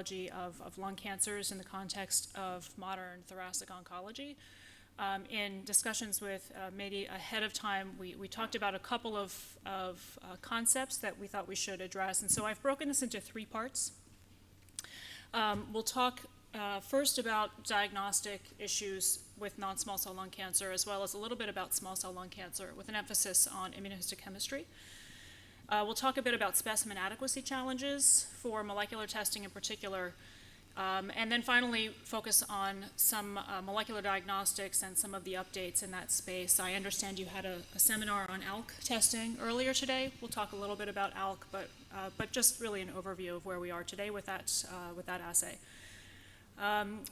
pathology of lung cancers in the context of modern thoracic oncology. In discussions with Mehdi ahead of time, we talked about a couple of concepts that we thought we should address. And so I've broken this into three parts. We'll talk first about diagnostic issues with non-small cell lung cancer, as well as a little bit about small cell lung cancer with an emphasis on immunohistochemistry. We'll talk a bit about specimen adequacy challenges for molecular testing in particular, and then finally focus on some molecular diagnostics and some of the updates in that space. I understand you had a seminar on ALK testing earlier today. We'll talk a little bit about ALK, but just really an overview of where we are today with that assay.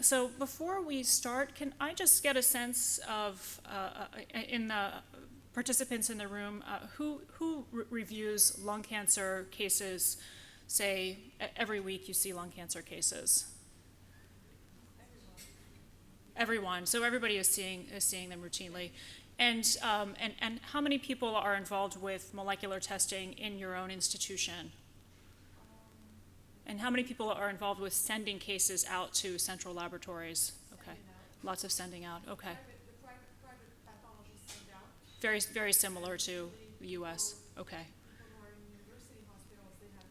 So before we start, can I just get a sense of, in the participants in the room, who reviews lung cancer cases? Say every week you see lung cancer cases. Everyone. So everybody is seeing them routinely. And how many people are involved with molecular testing in your own institution? And how many people are involved with sending cases out to central laboratories? Okay, lots of sending out. Okay. Private pathology send out. Very similar to the U.S. Okay.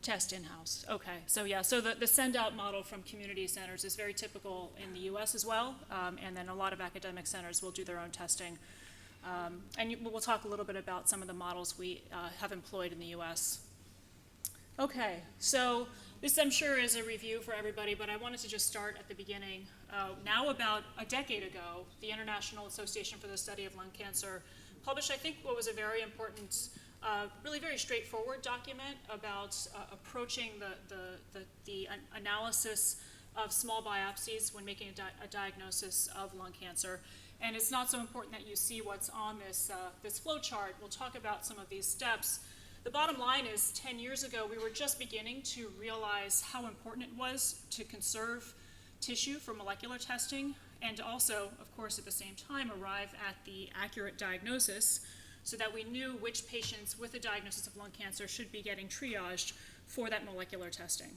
Test in-house. Okay, so yeah, so the send-out model from community centers is very typical in the U.S. as well, and then a lot of academic centers will do their own testing. We'll talk a little bit about some of the models we have employed in the U.S. Okay, so this I'm sure is a review for everybody, but I wanted to just start at the beginning. Now about a decade ago, the International Association for the Study of Lung Cancer published, I think, what was a very important really very straightforward document about approaching the analysis of small biopsies when making a diagnosis of lung cancer. And it's not so important that you see what's on this flow chart. We'll talk about some of these steps. The bottom line is 10 years ago, we were just beginning to realize how important it was to conserve tissue for molecular testing and also, of course, at the same time, arrive at the accurate diagnosis so that we knew which patients with a diagnosis of lung cancer should be getting triaged for that molecular testing.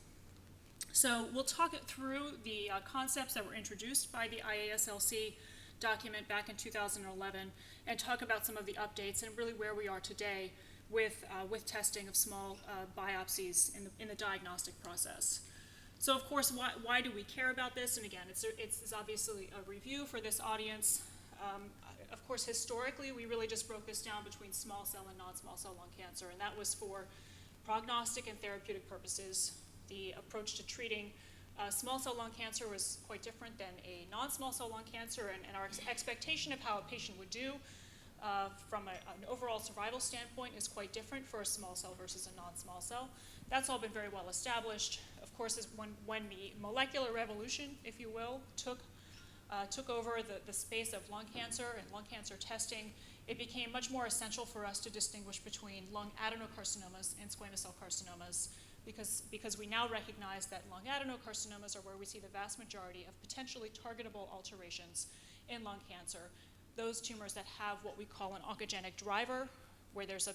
So we'll talk through the concepts that were introduced by the IASLC document back in 2011 and talk about some of the updates and really where we are today with testing of small biopsies in the diagnostic process. So of course, why do we care about this? And again, it's obviously a review for this audience. Of course, historically, we really just broke this down between small cell and non-small cell lung cancer, and that was for prognostic and therapeutic purposes. The approach to treating small cell lung cancer was quite different than a non-small cell lung cancer, and our expectation of how a patient would do from an overall survival standpoint is quite different for a small cell versus a non-small cell. That's all been very well established. Of course, when the molecular revolution, if you will, took over the space of lung cancer and lung cancer testing, it became much more essential for us to distinguish between lung adenocarcinomas and squamous cell carcinomas because we now recognize that lung adenocarcinomas are where we see the vast majority of potentially targetable alterations in lung cancer. Those tumors that have what we call an oncogenic driver, where there's a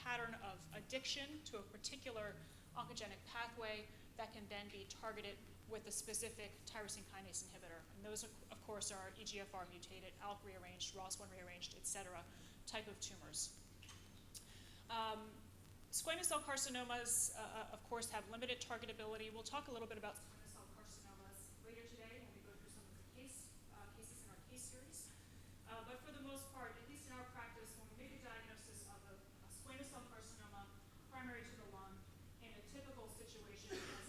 pattern of addiction to a particular oncogenic pathway that can then be targeted with a specific tyrosine kinase inhibitor. And those, of course, are EGFR mutated, ALK rearranged, ROS1 rearranged, et cetera, type of tumors. Squamous cell carcinomas, of course, have limited targetability. We'll talk a little bit about squamous cell carcinomas later today when we go through some of the cases in our case series. But for the most part, at least in our practice, when we make a diagnosis of a squamous cell carcinoma primary to the lung in a typical situation as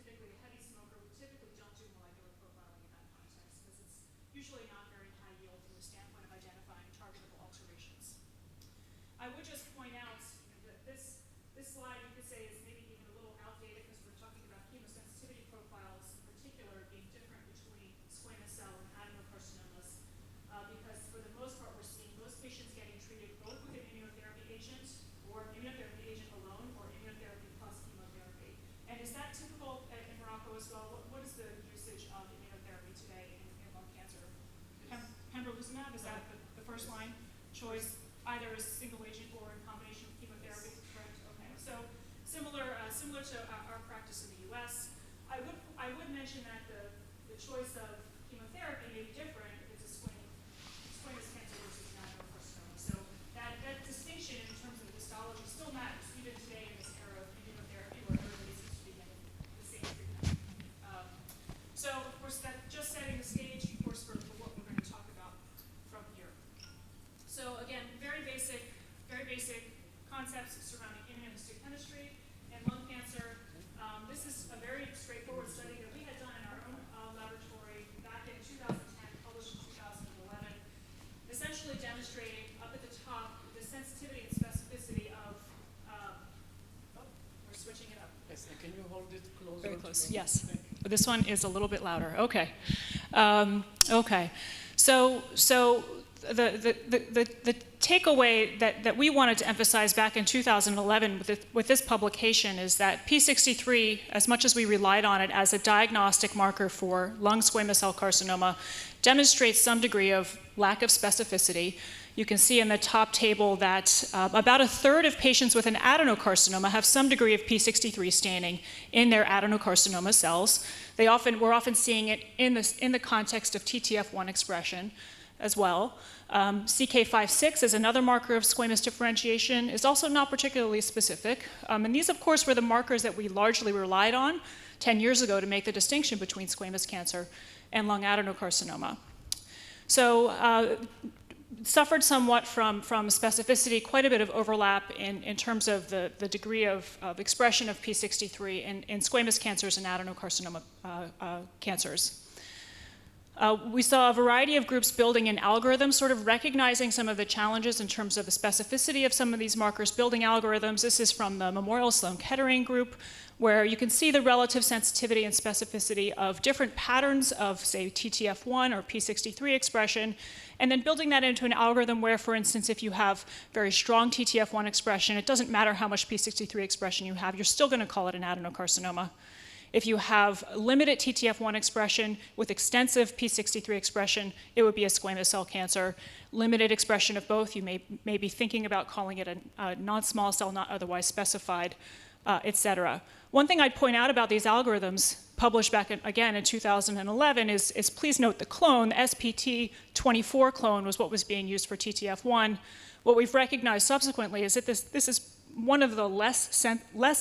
typically a heavy smoker, we typically don't do molecular profiling in that context because it's usually not very high yield from the standpoint of identifying targetable alterations. I would just point out that this slide you could say is maybe even a little outdated because we're talking about chemosensitivity profiles in particular being different between squamous cell and adenocarcinomas because for the most part we're seeing most patients getting treated both with an immunotherapy agent or immunotherapy agent alone or immunotherapy plus chemotherapy. And is that typical in Morocco as well? What is the usage of immunotherapy today in lung cancer? Pembrolizumab, is that the first line choice, either as single agent or in combination with chemotherapy? Correct. Okay. So similar to our practice in the U.S. I would I would mention that the choice of chemotherapy may be different if it's a squamous cancer versus an adenocarcinoma. So that distinction in terms of histology still matters, even today in this era of immunotherapy where everybody seems to be getting the same treatment. So, of course, that's just setting the stage, of course, for what we're going to talk about from here. So, again, very basic concepts surrounding immunohistochemistry and lung cancer. This is a very straightforward study that we had done in our own laboratory back in 2010, published in 2011, essentially demonstrating up at the top the sensitivity and specificity of, we're switching it up. Yes, and can you hold it closer? Very close, yes. This one is a little bit louder. Okay. Okay. So the takeaway that we wanted to emphasize back in 2011 with this publication is that P63, as much as we relied on it as a diagnostic marker for lung squamous cell carcinoma, demonstrates some degree of lack of specificity. You can see in the top table that about a third of patients with an adenocarcinoma have some degree of P63 staining in their adenocarcinoma cells. We're often seeing it in the context of TTF1 expression as well. CK56 is another marker of squamous differentiation, is also not particularly specific. And these, of course, were the markers that we largely relied on 10 years ago to make the distinction between squamous cancer and lung adenocarcinoma. So suffered somewhat from specificity, quite a bit of overlap in terms of the degree of expression of P63 in squamous cancers and adenocarcinoma cancers. We saw a variety of groups building an algorithm, sort of recognizing some of the challenges in terms of the specificity of some of these markers, building algorithms. This is from the Memorial Sloan Kettering group, where you can see the relative sensitivity and specificity of different patterns of, say, TTF1 or P63 expression, and then building that into an algorithm where, for instance, if you have very strong TTF1 expression, it doesn't matter how much P63 expression you have, you're still going to call it an adenocarcinoma. If you have limited TTF1 expression with extensive P63 expression, it would be a squamous cell cancer. Limited expression of both, you may be thinking about calling it a non-small cell, not otherwise specified, et cetera. One thing I'd point out about these algorithms, published back again in 2011, is please note the clone, the SPT24 clone was what was being used for TTF1. What we've recognized subsequently is that this is one of the less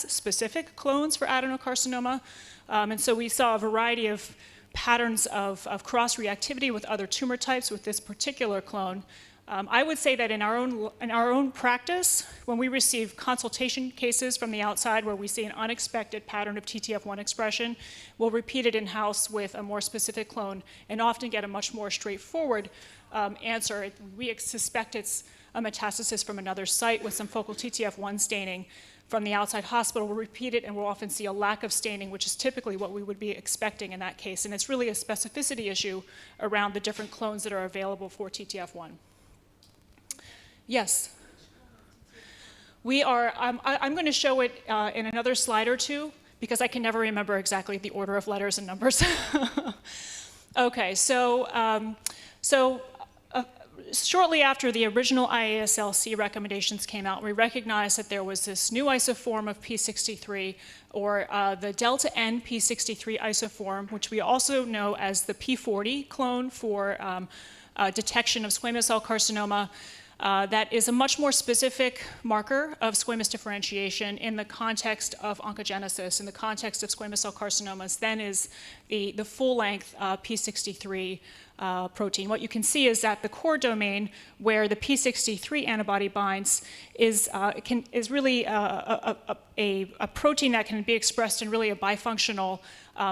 specific clones for adenocarcinoma. And so we saw a variety of patterns of cross-reactivity with other tumor types with this particular clone. I would say that in our own practice, when we receive consultation cases from the outside where we see an unexpected pattern of TTF1 expression, we'll repeat it in-house with a more specific clone and often get a much more straightforward answer. We suspect it's a metastasis from another site with some focal TTF1 staining from the outside hospital. We'll repeat it and we'll often see a lack of staining, which is typically what we would be expecting in that case. And it's really a specificity issue around the different clones that are available for TTF1. Yes? I'm going to show it in another slide or two because I can never remember exactly the order of letters and numbers. Okay, so shortly after the original IASLC recommendations came out, we recognized that there was this new isoform of P63, or the delta N P63 isoform, which we also know as the P40 clone for detection of squamous cell carcinoma. That is a much more specific marker of squamous differentiation in the context of oncogenesis, in the context of squamous cell carcinomas, than is the full-length P63 protein. What you can see is that the core domain where the P63 antibody binds is really a protein that can be expressed in really a bifunctional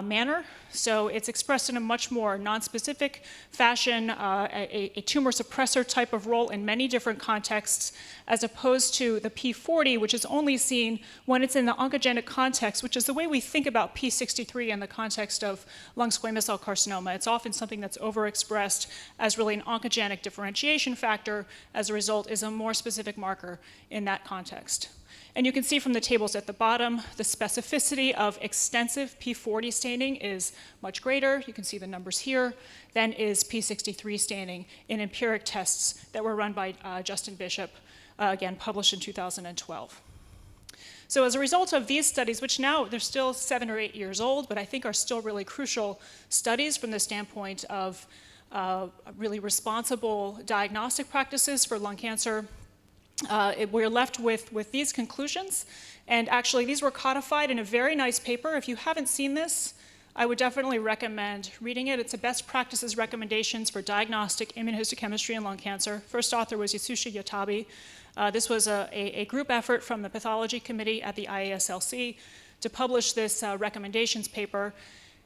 manner. So it's expressed in a much more nonspecific fashion, a tumor suppressor type of role in many different contexts, as opposed to the P40, which is only seen when it's in the oncogenic context, which is the way we think about P63 in the context of lung squamous cell carcinoma. It's often something that's overexpressed as really an oncogenic differentiation factor. As a result, is a more specific marker in that context. And you can see from the tables at the bottom, the specificity of extensive P40 staining is much greater. You can see the numbers here, than is P63 staining in empiric tests that were run by Justin Bishop, again, published in 2012. So as a result of these studies, which now they're still 7 or 8 years old, but I think are still really crucial studies from the standpoint of really responsible diagnostic practices for lung cancer, we're left with these conclusions. And actually, these were codified in a very nice paper. If you haven't seen this, I would definitely recommend reading it. It's a best practices recommendations for diagnostic immunohistochemistry in lung cancer. First author was Yasushi Yatabe. This was a group effort from the Pathology Committee at the IASLC to publish this recommendations paper.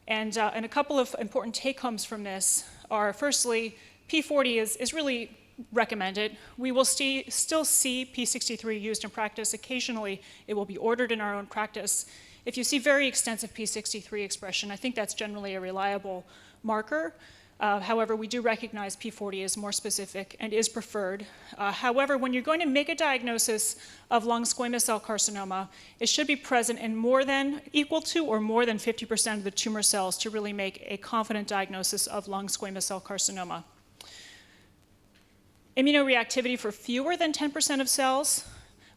And a couple of important take-homes from this are, firstly, P40 is really recommended. We will still see P63 used in practice. Occasionally, it will be ordered in our own practice. If you see very extensive P63 expression, I think that's generally a reliable marker. However, we do recognize P40 is more specific and is preferred. However, when you're going to make a diagnosis of lung squamous cell carcinoma, it should be present in equal to or more than 50% of the tumor cells to really make a confident diagnosis of lung squamous cell carcinoma. Immunoreactivity for fewer than 10% of cells,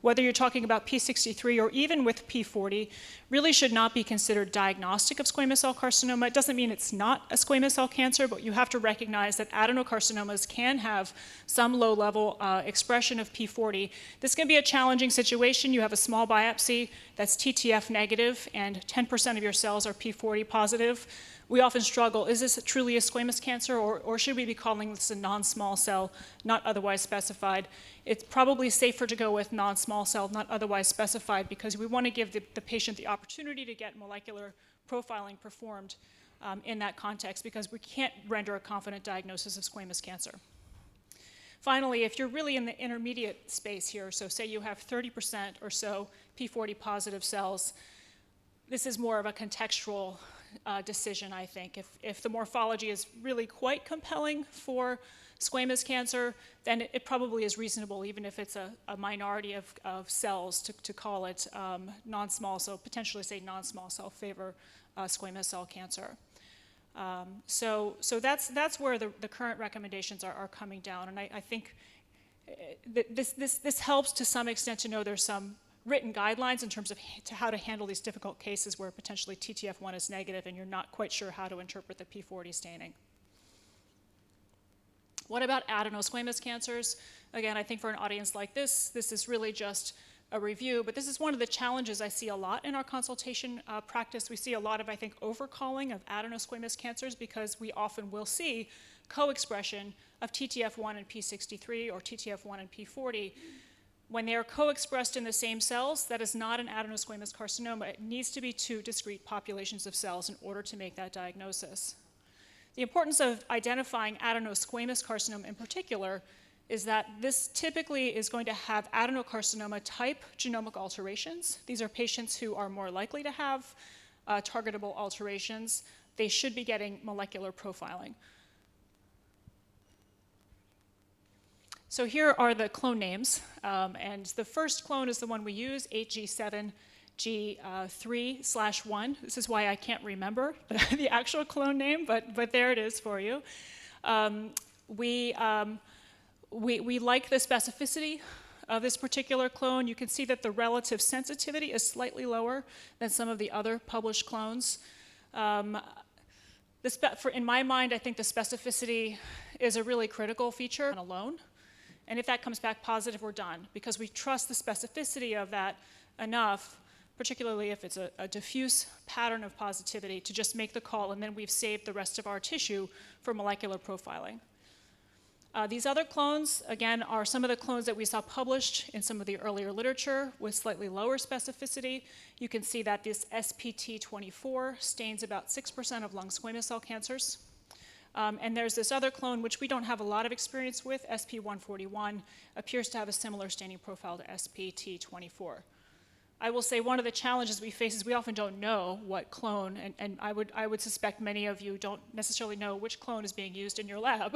whether you're talking about P63 or even with P40, really should not be considered diagnostic of squamous cell carcinoma. It doesn't mean it's not a squamous cell cancer, but you have to recognize that adenocarcinomas can have some low-level expression of P40. This can be a challenging situation. You have a small biopsy that's TTF negative, and 10% of your cells are P40 positive. We often struggle, is this truly a squamous cancer, or should we be calling this a non-small cell, not otherwise specified? It's probably safer to go with non-small cell, not otherwise specified, because we want to give the patient the opportunity to get molecular profiling performed in that context, because we can't render a confident diagnosis of squamous cancer. Finally, if you're really in the intermediate space here, so say you have 30% or so P40 positive cells, this is more of a contextual decision, I think. If the morphology is really quite compelling for squamous cancer, then it probably is reasonable, even if it's a minority of cells, to call it non-small, so potentially say non-small cell favor squamous cell cancer. So that's where the current recommendations are coming down, and I think this helps to some extent to know there's some written guidelines in terms of how to handle these difficult cases where potentially TTF1 is negative and you're not quite sure how to interpret the P40 staining. What about adenosquamous cancers? Again, I think for an audience like this is really just a review, but this is one of the challenges I see a lot in our consultation practice. We see a lot of, I think, overcalling of adenosquamous cancers because we often will see co-expression of TTF1 and P63 or TTF1 and P40. When they are co-expressed in the same cells, that is not an adenosquamous carcinoma. It needs to be two discrete populations of cells in order to make that diagnosis. The importance of identifying adenosquamous carcinoma in particular is that this typically is going to have adenocarcinoma type genomic alterations. These are patients who are more likely to have targetable alterations. They should be getting molecular profiling. So here are the clone names, and the first clone is the one we use, 8G7G3/1. This is why I can't remember the actual clone name, but there it is for you. We like the specificity of this particular clone. You can see that the relative sensitivity is slightly lower than some of the other published clones. In my mind, I think the specificity is a really critical feature alone. And if that comes back positive, we're done, because we trust the specificity of that enough, particularly if it's a diffuse pattern of positivity, to just make the call, and then we've saved the rest of our tissue for molecular profiling. These other clones, again, are some of the clones that we saw published in some of the earlier literature with slightly lower specificity. You can see that this SPT24 stains about 6% of lung squamous cell cancers. And there's this other clone, which we don't have a lot of experience with, SP141, appears to have a similar staining profile to SPT24. I will say one of the challenges we face is we often don't know what clone, and I would suspect many of you don't necessarily know which clone is being used in your lab.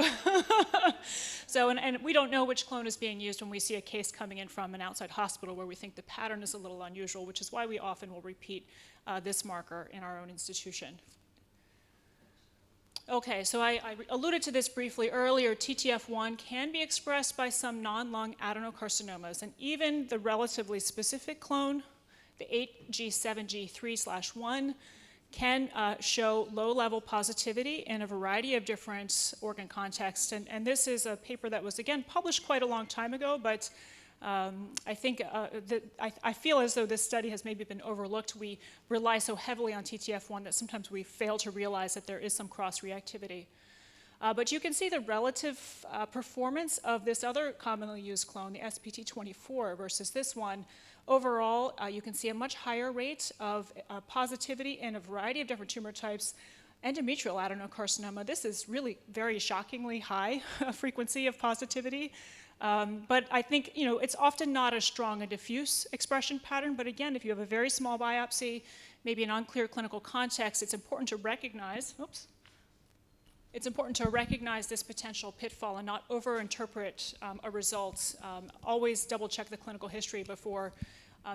So, and we don't know which clone is being used when we see a case coming in from an outside hospital where we think the pattern is a little unusual, which is why we often will repeat this marker in our own institution. Okay, so I alluded to this briefly earlier. TTF1 can be expressed by some non-lung adenocarcinomas, and even the relatively specific clone the 8G7G3/1, can show low-level positivity in a variety of different organ contexts. And this is a paper that was, again, published quite a long time ago, but I think I feel as though this study has maybe been overlooked. We rely so heavily on TTF1 that sometimes we fail to realize that there is some cross-reactivity. But you can see the relative performance of this other commonly used clone, the SPT24, versus this one. Overall, you can see a much higher rate of positivity in a variety of different tumor types. Endometrial adenocarcinoma, this is really very shockingly high frequency of positivity. But I think, it's often not a strong and diffuse expression pattern. But again, if you have a very small biopsy, maybe an unclear clinical context, it's important to recognize, this potential pitfall and not overinterpret a result. Always double check the clinical history before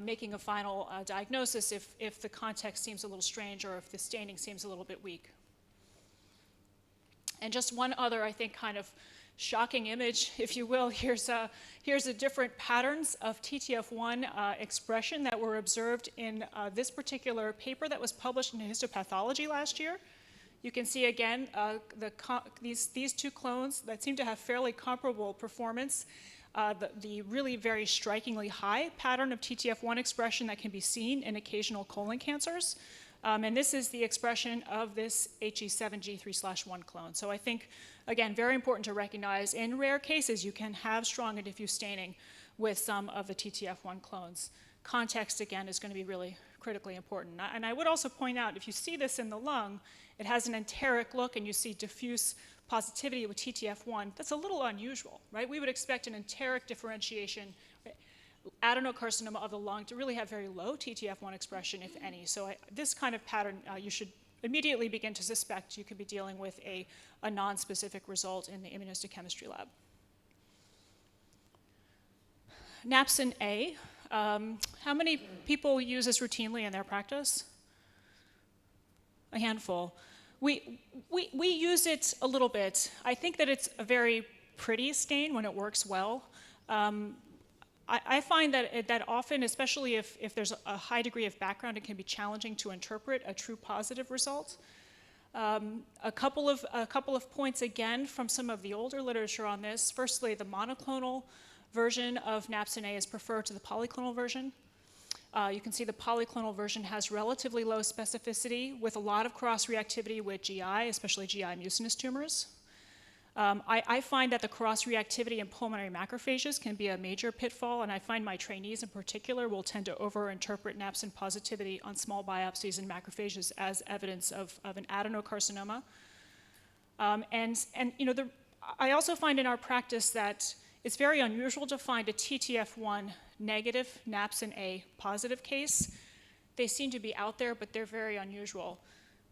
making a final diagnosis if the context seems a little strange or if the staining seems a little bit weak. And just one other, I think, kind of shocking image, if you will. Here's the different patterns of TTF1 expression that were observed in this particular paper that was published in Histopathology last year. You can see again these two clones that seem to have fairly comparable performance. The really very strikingly high pattern of TTF1 expression that can be seen in occasional colon cancers. And this is the expression of this HE7G3/1 clone. So I think, again, very important to recognize in rare cases you can have strong and diffuse staining with some of the TTF1 clones. Context, again, is going to be really critically important. And I would also point out, if you see this in the lung, it has an enteric look and you see diffuse positivity with TTF1. That's a little unusual, right? We would expect an enteric differentiation, adenocarcinoma of the lung, to really have very low TTF1 expression, if any. So this kind of pattern, you should immediately begin to suspect you could be dealing with a non-specific result in the immunohistochemistry lab. Napsin A. How many people use this routinely in their practice? A handful. We use it a little bit. I think that it's a very pretty stain when it works well. I find that often, especially if there's a high degree of background, it can be challenging to interpret a true positive result. A couple of points again from some of the older literature on this. Firstly, the monoclonal version of Napsin A is preferred to the polyclonal version. You can see the polyclonal version has relatively low specificity with a lot of cross-reactivity with GI, especially GI mucinous tumors. I find that the cross-reactivity in pulmonary macrophages can be a major pitfall, and I find my trainees in particular will tend to over-interpret napsin positivity on small biopsies in macrophages as evidence of an adenocarcinoma. I also find in our practice that it's very unusual to find a TTF1 negative napsin A positive case. They seem to be out there, but they're very unusual.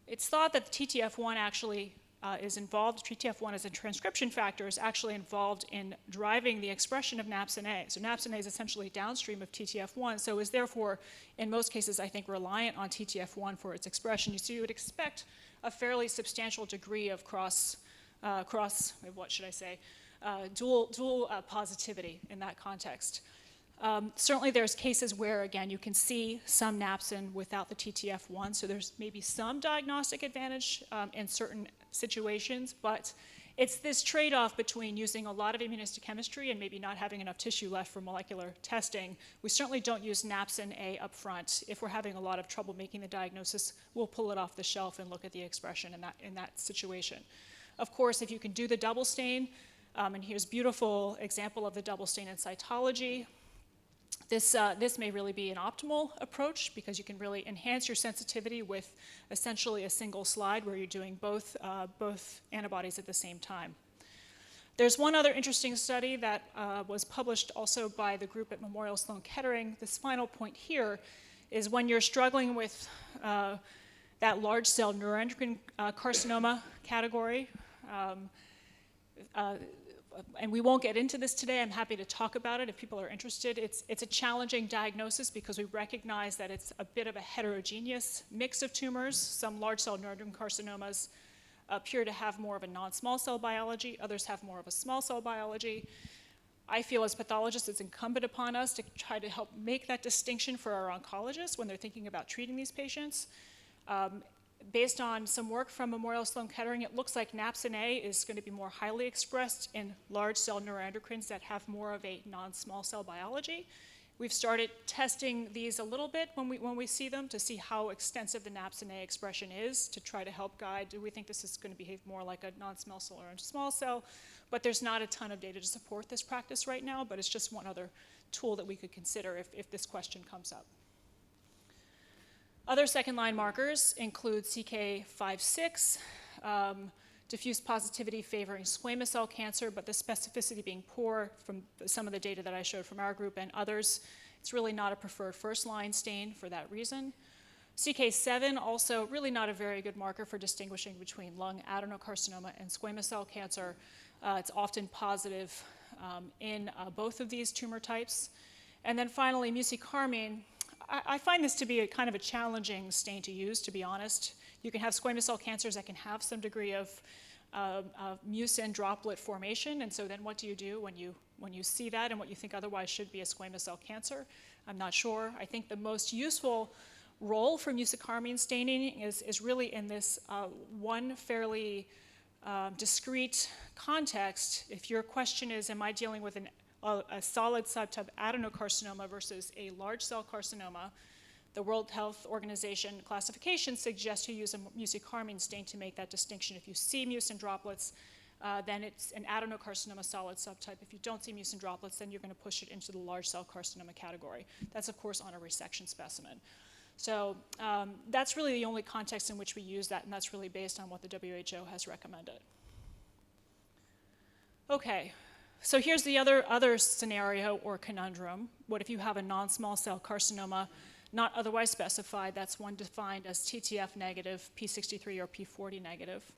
It's thought that the TTF1 actually is involved, TTF1 as a transcription factor is actually involved in driving the expression of napsin A. So napsin A is essentially downstream of TTF1, so is therefore, in most cases, I think, reliant on TTF1 for its expression. So you would expect a fairly substantial degree of dual positivity in that context. Certainly there's cases where, again, you can see some napsin without the TTF1, so there's maybe some diagnostic advantage in certain situations, but it's this trade-off between using a lot of immunohistochemistry and maybe not having enough tissue left for molecular testing. We certainly don't use napsin A up front. If we're having a lot of trouble making the diagnosis, we'll pull it off the shelf and look at the expression in that situation. Of course, if you can do the double stain, and here's a beautiful example of the double stain in cytology. This may really be an optimal approach because you can really enhance your sensitivity with essentially a single slide where you're doing both antibodies at the same time. There's one other interesting study that was published also by the group at Memorial Sloan Kettering. This final point here is when you're struggling with that large cell neuroendocrine carcinoma category, and we won't get into this today. I'm happy to talk about it if people are interested. It's a challenging diagnosis because we recognize that it's a bit of a heterogeneous mix of tumors. Some large cell neuroendocrine carcinomas appear to have more of a non-small cell biology. Others have more of a small cell biology. I feel as pathologists it's incumbent upon us to try to help make that distinction for our oncologists when they're thinking about treating these patients. Based on some work from Memorial Sloan Kettering, it looks like napsin-A is going to be more highly expressed in large cell neuroendocrines that have more of a non-small cell biology. We've started testing these a little bit when we see them to see how extensive the napsin-A expression is to try to help guide, do we think this is going to behave more like a non-small cell or a small cell? But there's not a ton of data to support this practice right now, but it's just one other tool that we could consider if this question comes up. Other second-line markers include CK5/6, diffuse positivity favoring squamous cell cancer, but the specificity being poor from some of the data that I showed from our group and others. It's really not a preferred first-line stain for that reason. CK7, also really not a very good marker for distinguishing between lung adenocarcinoma and squamous cell cancer. It's often positive in both of these tumor types. And then finally, mucicarmine. I find this to be a kind of a challenging stain to use, to be honest. You can have squamous cell cancers that can have some degree of mucin droplet formation, and so then what do you do when you see that and what you think otherwise should be a squamous cell cancer? I'm not sure. I think the most useful role for mucicarmine staining is really in this one fairly discrete context. If your question is, am I dealing with a solid subtype adenocarcinoma versus a large cell carcinoma, the World Health Organization classification suggests you use a mucicarmine stain to make that distinction. If you see mucin droplets, then it's an adenocarcinoma solid subtype. If you don't see mucin droplets, then you're going to push it into the large cell carcinoma category. That's, of course, on a resection specimen. So that's really the only context in which we use that, and that's really based on what the WHO has recommended. Okay. So here's the other scenario or conundrum. What if you have a non-small cell carcinoma not otherwise specified? That's one defined as TTF negative, P63 or P40 negative.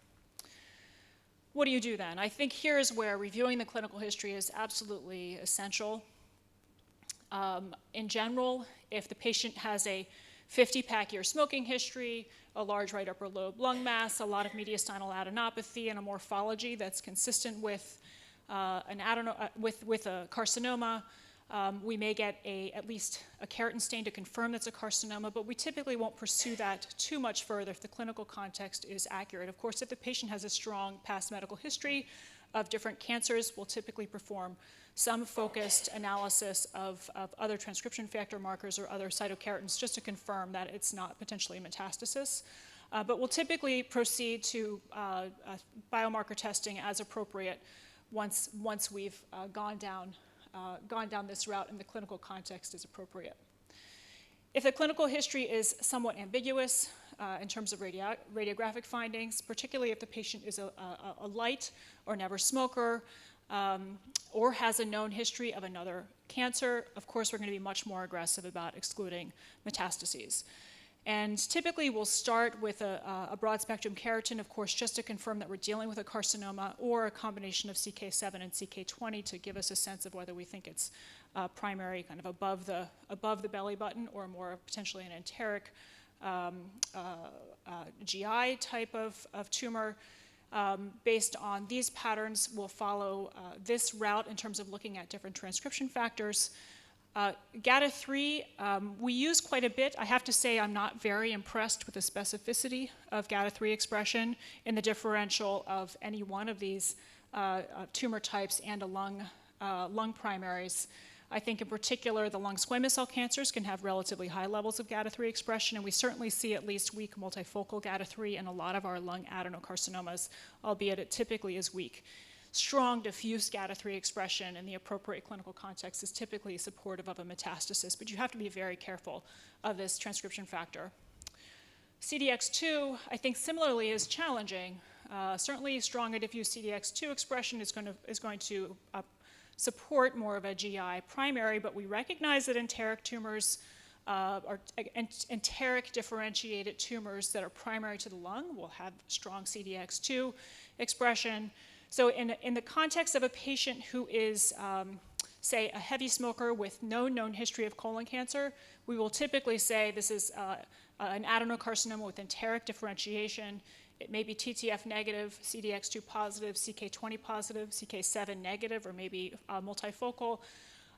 What do you do then? I think here's where reviewing the clinical history is absolutely essential. In general, if the patient has a 50-pack year smoking history, a large right upper lobe lung mass, a lot of mediastinal adenopathy, and a morphology that's consistent with with a carcinoma, we may get at least a keratin stain to confirm that's a carcinoma, but we typically won't pursue that too much further if the clinical context is accurate. Of course, if the patient has a strong past medical history of different cancers, we'll typically perform some focused analysis of other transcription factor markers or other cytokeratins just to confirm that it's not potentially metastasis. But we'll typically proceed to biomarker testing as appropriate once we've gone down this route and the clinical context is appropriate. If the clinical history is somewhat ambiguous in terms of radiographic findings, particularly if the patient is a light or never smoker or has a known history of another cancer, of course we're going to be much more aggressive about excluding metastases. And typically we'll start with a broad spectrum keratin, of course, just to confirm that we're dealing with a carcinoma, or a combination of CK7 and CK20 to give us a sense of whether we think it's primary, kind of above the belly button, or more potentially an enteric GI type of tumor. Based on these patterns, we'll follow this route in terms of looking at different transcription factors. GATA3, we use quite a bit. I have to say I'm not very impressed with the specificity of GATA3 expression in the differential of any one of these tumor types and a lung primaries. I think in particular the lung squamous cell cancers can have relatively high levels of GATA3 expression, and we certainly see at least weak multifocal GATA3 in a lot of our lung adenocarcinomas, albeit it typically is weak. Strong diffuse GATA3 expression in the appropriate clinical context is typically supportive of a metastasis, but you have to be very careful of this transcription factor. CDX2, I think similarly is challenging. Certainly strong and diffuse CDX2 expression is going to support more of a GI primary, but we recognize that enteric tumors enteric differentiated tumors that are primary to the lung will have strong CDX2 expression. So in the context of a patient who is, say, a heavy smoker with no known history of colon cancer, we will typically say this is an adenocarcinoma with enteric differentiation. It may be TTF negative, CDX2 positive, CK20 positive, CK7 negative, or maybe multifocal.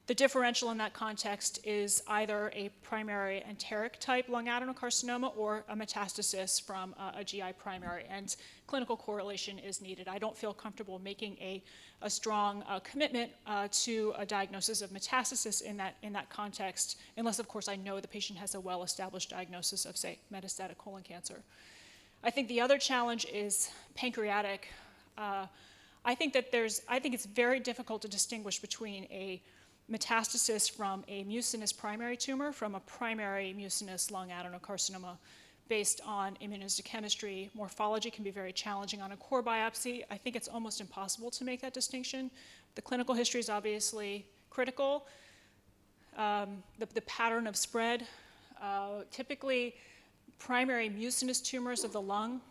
The differential in that context is either a primary enteric type lung adenocarcinoma or a metastasis from a GI primary, and clinical correlation is needed. I don't feel comfortable making a strong commitment to a diagnosis of metastasis in that context, unless, of course, I know the patient has a well-established diagnosis of, say, metastatic colon cancer. I think the other challenge is pancreatic. I think it's very difficult to distinguish between a metastasis from a mucinous primary tumor from a primary mucinous lung adenocarcinoma based on immunohistochemistry. Morphology can be very challenging on a core biopsy. I think it's almost impossible to make that distinction. The clinical history is obviously critical. The pattern of spread, typically primary mucinous tumors of the lung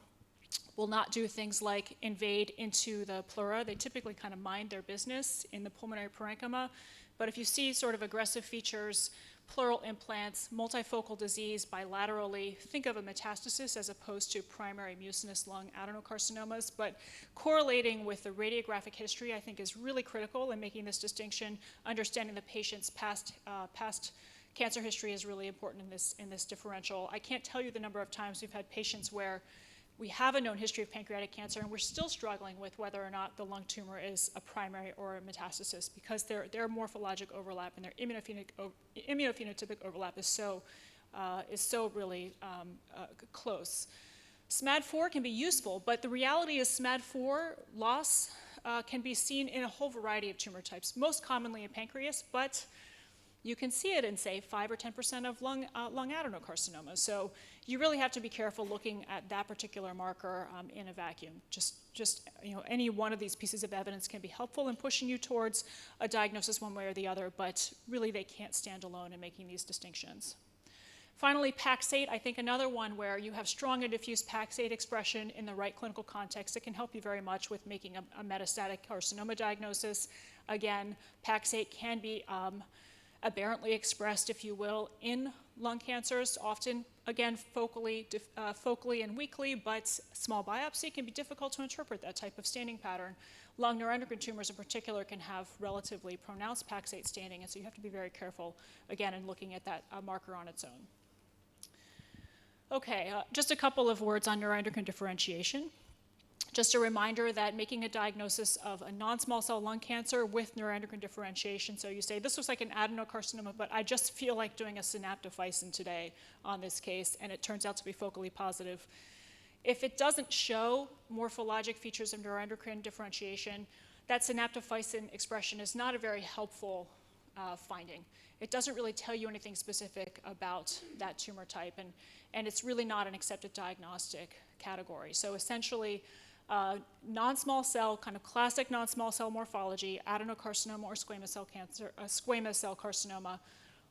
will not do things like invade into the pleura. They typically kind of mind their business in the pulmonary parenchyma. But if you see sort of aggressive features, pleural implants, multifocal disease bilaterally, think of a metastasis as opposed to primary mucinous lung adenocarcinomas. But correlating with the radiographic history, I think, is really critical in making this distinction. Understanding the patient's past cancer history is really important in this differential. I can't tell you the number of times we've had patients where we have a known history of pancreatic cancer, and we're still struggling with whether or not the lung tumor is a primary or a metastasis because their morphologic overlap and their immunophenotypic overlap is so really close. SMAD4 can be useful, but the reality is SMAD4 loss can be seen in a whole variety of tumor types, most commonly in pancreas, but you can see it in, say, 5 or 10% of lung adenocarcinomas. So you really have to be careful looking at that particular marker in a vacuum. Just any one of these pieces of evidence can be helpful in pushing you towards a diagnosis one way or the other, but really they can't stand alone in making these distinctions. Finally, Pax8, I think another one where you have strong and diffuse Pax8 expression in the right clinical context. It can help you very much with making a metastatic carcinoma diagnosis. Again, Pax8 can be aberrantly expressed, if you will, in lung cancers, often, again, focally and weakly, but small biopsy can be difficult to interpret that type of staining pattern. Lung neuroendocrine tumors in particular can have relatively pronounced Pax8 staining, and so you have to be very careful, again, in looking at that marker on its own. Okay, just a couple of words on neuroendocrine differentiation. Just a reminder that making a diagnosis of a non-small cell lung cancer with neuroendocrine differentiation, so you say, this looks like an adenocarcinoma, but I just feel like doing a synaptophysin today on this case, and it turns out to be focally positive. If it doesn't show morphologic features of neuroendocrine differentiation, that synaptophysin expression is not a very helpful finding. It doesn't really tell you anything specific about that tumor type, and it's really not an accepted diagnostic category. So essentially, non-small cell, kind of classic non-small cell morphology, adenocarcinoma or squamous cell carcinoma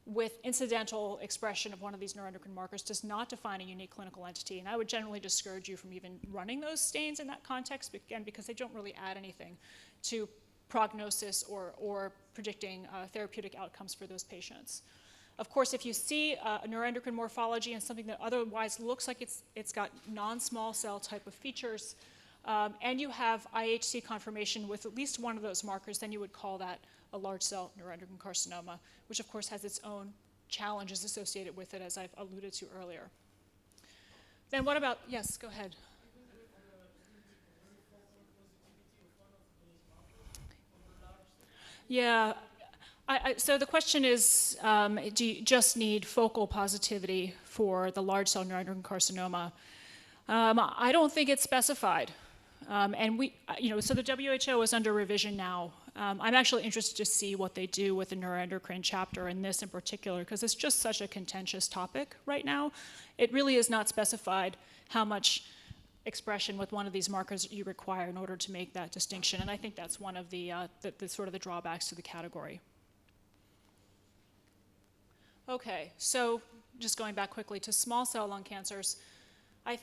with incidental expression of one of these neuroendocrine markers does not define a unique clinical entity. And I would generally discourage you from even running those stains in that context, again, because they don't really add anything to prognosis or predicting therapeutic outcomes for those patients. Of course, if you see a neuroendocrine morphology and something that otherwise looks like it's got non-small cell type of features, and you have IHC confirmation with at least one of those markers, then you would call that a large cell neuroendocrine carcinoma, which of course has its own challenges associated with it, as I've alluded to earlier. Then what about, yes, go ahead. Yeah, so the question is, do you just need focal positivity for the large cell neuroendocrine carcinoma? I don't think it's specified. And so the WHO is under revision now. I'm actually interested to see what they do with the neuroendocrine chapter in this in particular, because it's just such a contentious topic right now. It really is not specified how much expression with one of these markers you require in order to make that distinction. And I think that's one of the sort of the drawbacks to the category. Okay, so just going back quickly to small cell lung cancers, I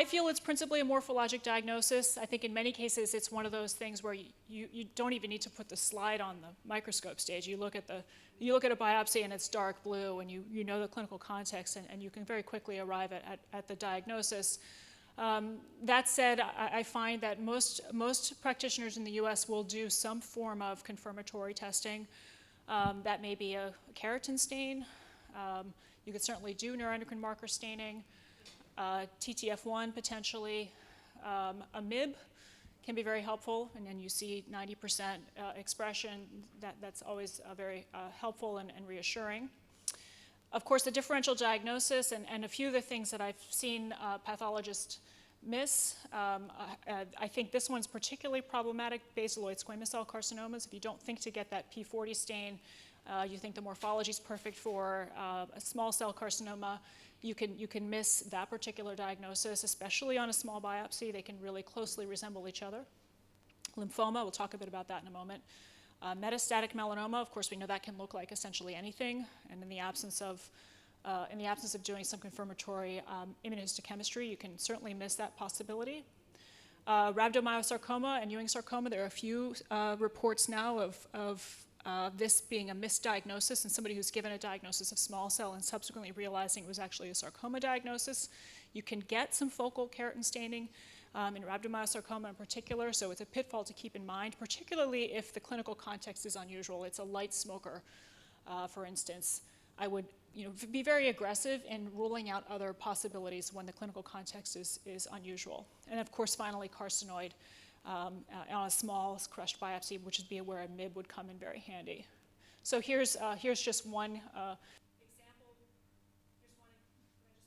feel it's principally a morphologic diagnosis. I think in many cases it's one of those things where you don't even need to put the slide on the microscope stage. You look at a biopsy and it's dark blue, and you know the clinical context, and you can very quickly arrive at the diagnosis. That said, I find that most practitioners in the U.S. will do some form of confirmatory testing. That may be a keratin stain. You could certainly do neuroendocrine marker staining, TTF1 potentially, a MIB can be very helpful, and then you see 90% expression. That's always very helpful and reassuring. Of course, the differential diagnosis and a few of the things that I've seen pathologists miss. I think this one's particularly problematic, basaloid squamous cell carcinomas. If you don't think to get that P40 stain, you think the morphology is perfect for a small cell carcinoma, you can miss that particular diagnosis, especially on a small biopsy. They can really closely resemble each other. Lymphoma, we'll talk a bit about that in a moment. Metastatic melanoma, of course, we know that can look like essentially anything, and in the absence of doing some confirmatory immunohistochemistry, you can certainly miss that possibility. Rhabdomyosarcoma and Ewing sarcoma, there are a few reports now of this being a misdiagnosis and somebody who's given a diagnosis of small cell and subsequently realizing it was actually a sarcoma diagnosis. You can get some focal keratin staining in rhabdomyosarcoma in particular, so it's a pitfall to keep in mind, particularly if the clinical context is unusual. It's a light smoker, for instance. I would be very aggressive in ruling out other possibilities when the clinical context is unusual. And of course, finally, carcinoid on a small crushed biopsy, which would be where a MIB would come in very handy. So here's just one example. Here's one. Did I just lose my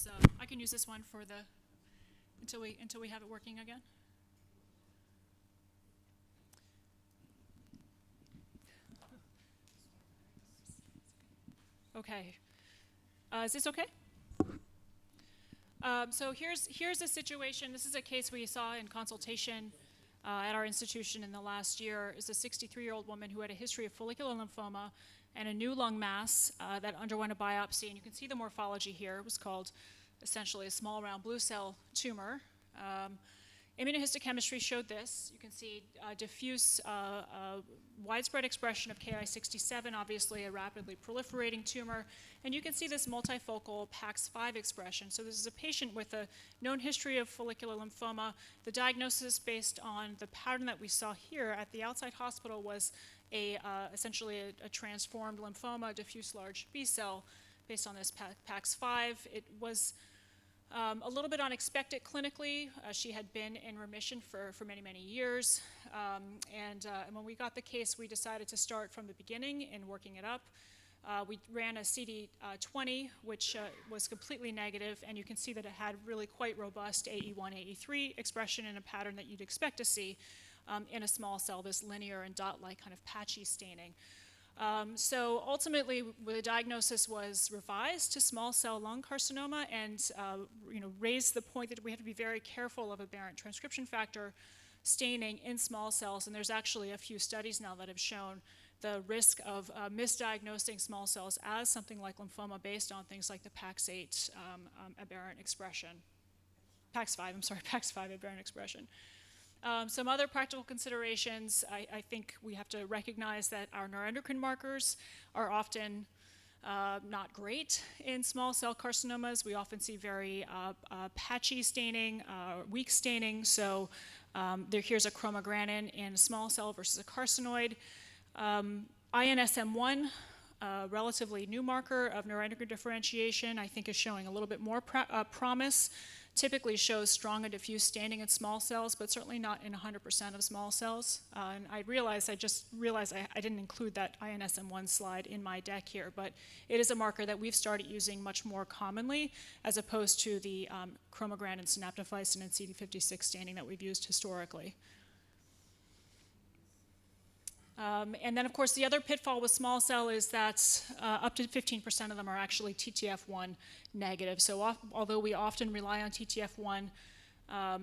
mic? I can use this one for the until we have it working again. Okay. Is this okay? So here's a situation. This is a case we saw in consultation at our institution in the last year. It's a 63-year-old woman who had a history of follicular lymphoma and a new lung mass that underwent a biopsy. And you can see the morphology here. It was called essentially a small round blue cell tumor. Immunohistochemistry showed this. You can see diffuse widespread expression of Ki67, obviously a rapidly proliferating tumor. And you can see this multifocal PAX5 expression. So this is a patient with a known history of follicular lymphoma. The diagnosis based on the pattern that we saw here at the outside hospital was essentially a transformed lymphoma, diffuse large B cell based on this PAX5. It was a little bit unexpected clinically. She had been in remission for many, many years. And when we got the case, we decided to start from the beginning in working it up. We ran a CD20, which was completely negative, and you can see that it had really quite robust AE1, AE3 expression in a pattern that you'd expect to see in a small cell, this linear and dot-like kind of patchy staining. So ultimately, the diagnosis was revised to small cell lung carcinoma and raised the point that we have to be very careful of aberrant transcription factor staining in small cells. And there's actually a few studies now that have shown the risk of misdiagnosing small cells as something like lymphoma based on things like the PAX8 aberrant expression. PAX5 aberrant expression. Some other practical considerations, I think we have to recognize that our neuroendocrine markers are often not great in small cell carcinomas. We often see very patchy staining, weak staining. So here's a chromogranin in a small cell versus a carcinoid. INSM1, a relatively new marker of neuroendocrine differentiation, I think is showing a little bit more promise. Typically shows strong and diffuse staining in small cells, but certainly not in 100% of small cells. And I just realized I didn't include that INSM1 slide in my deck here, but it is a marker that we've started using much more commonly as opposed to the chromogranin, synaptophysin, and CD56 staining that we've used historically. And then, of course, the other pitfall with small cell is that up to 15% of them are actually TTF1 negative. So although we often rely on TTF1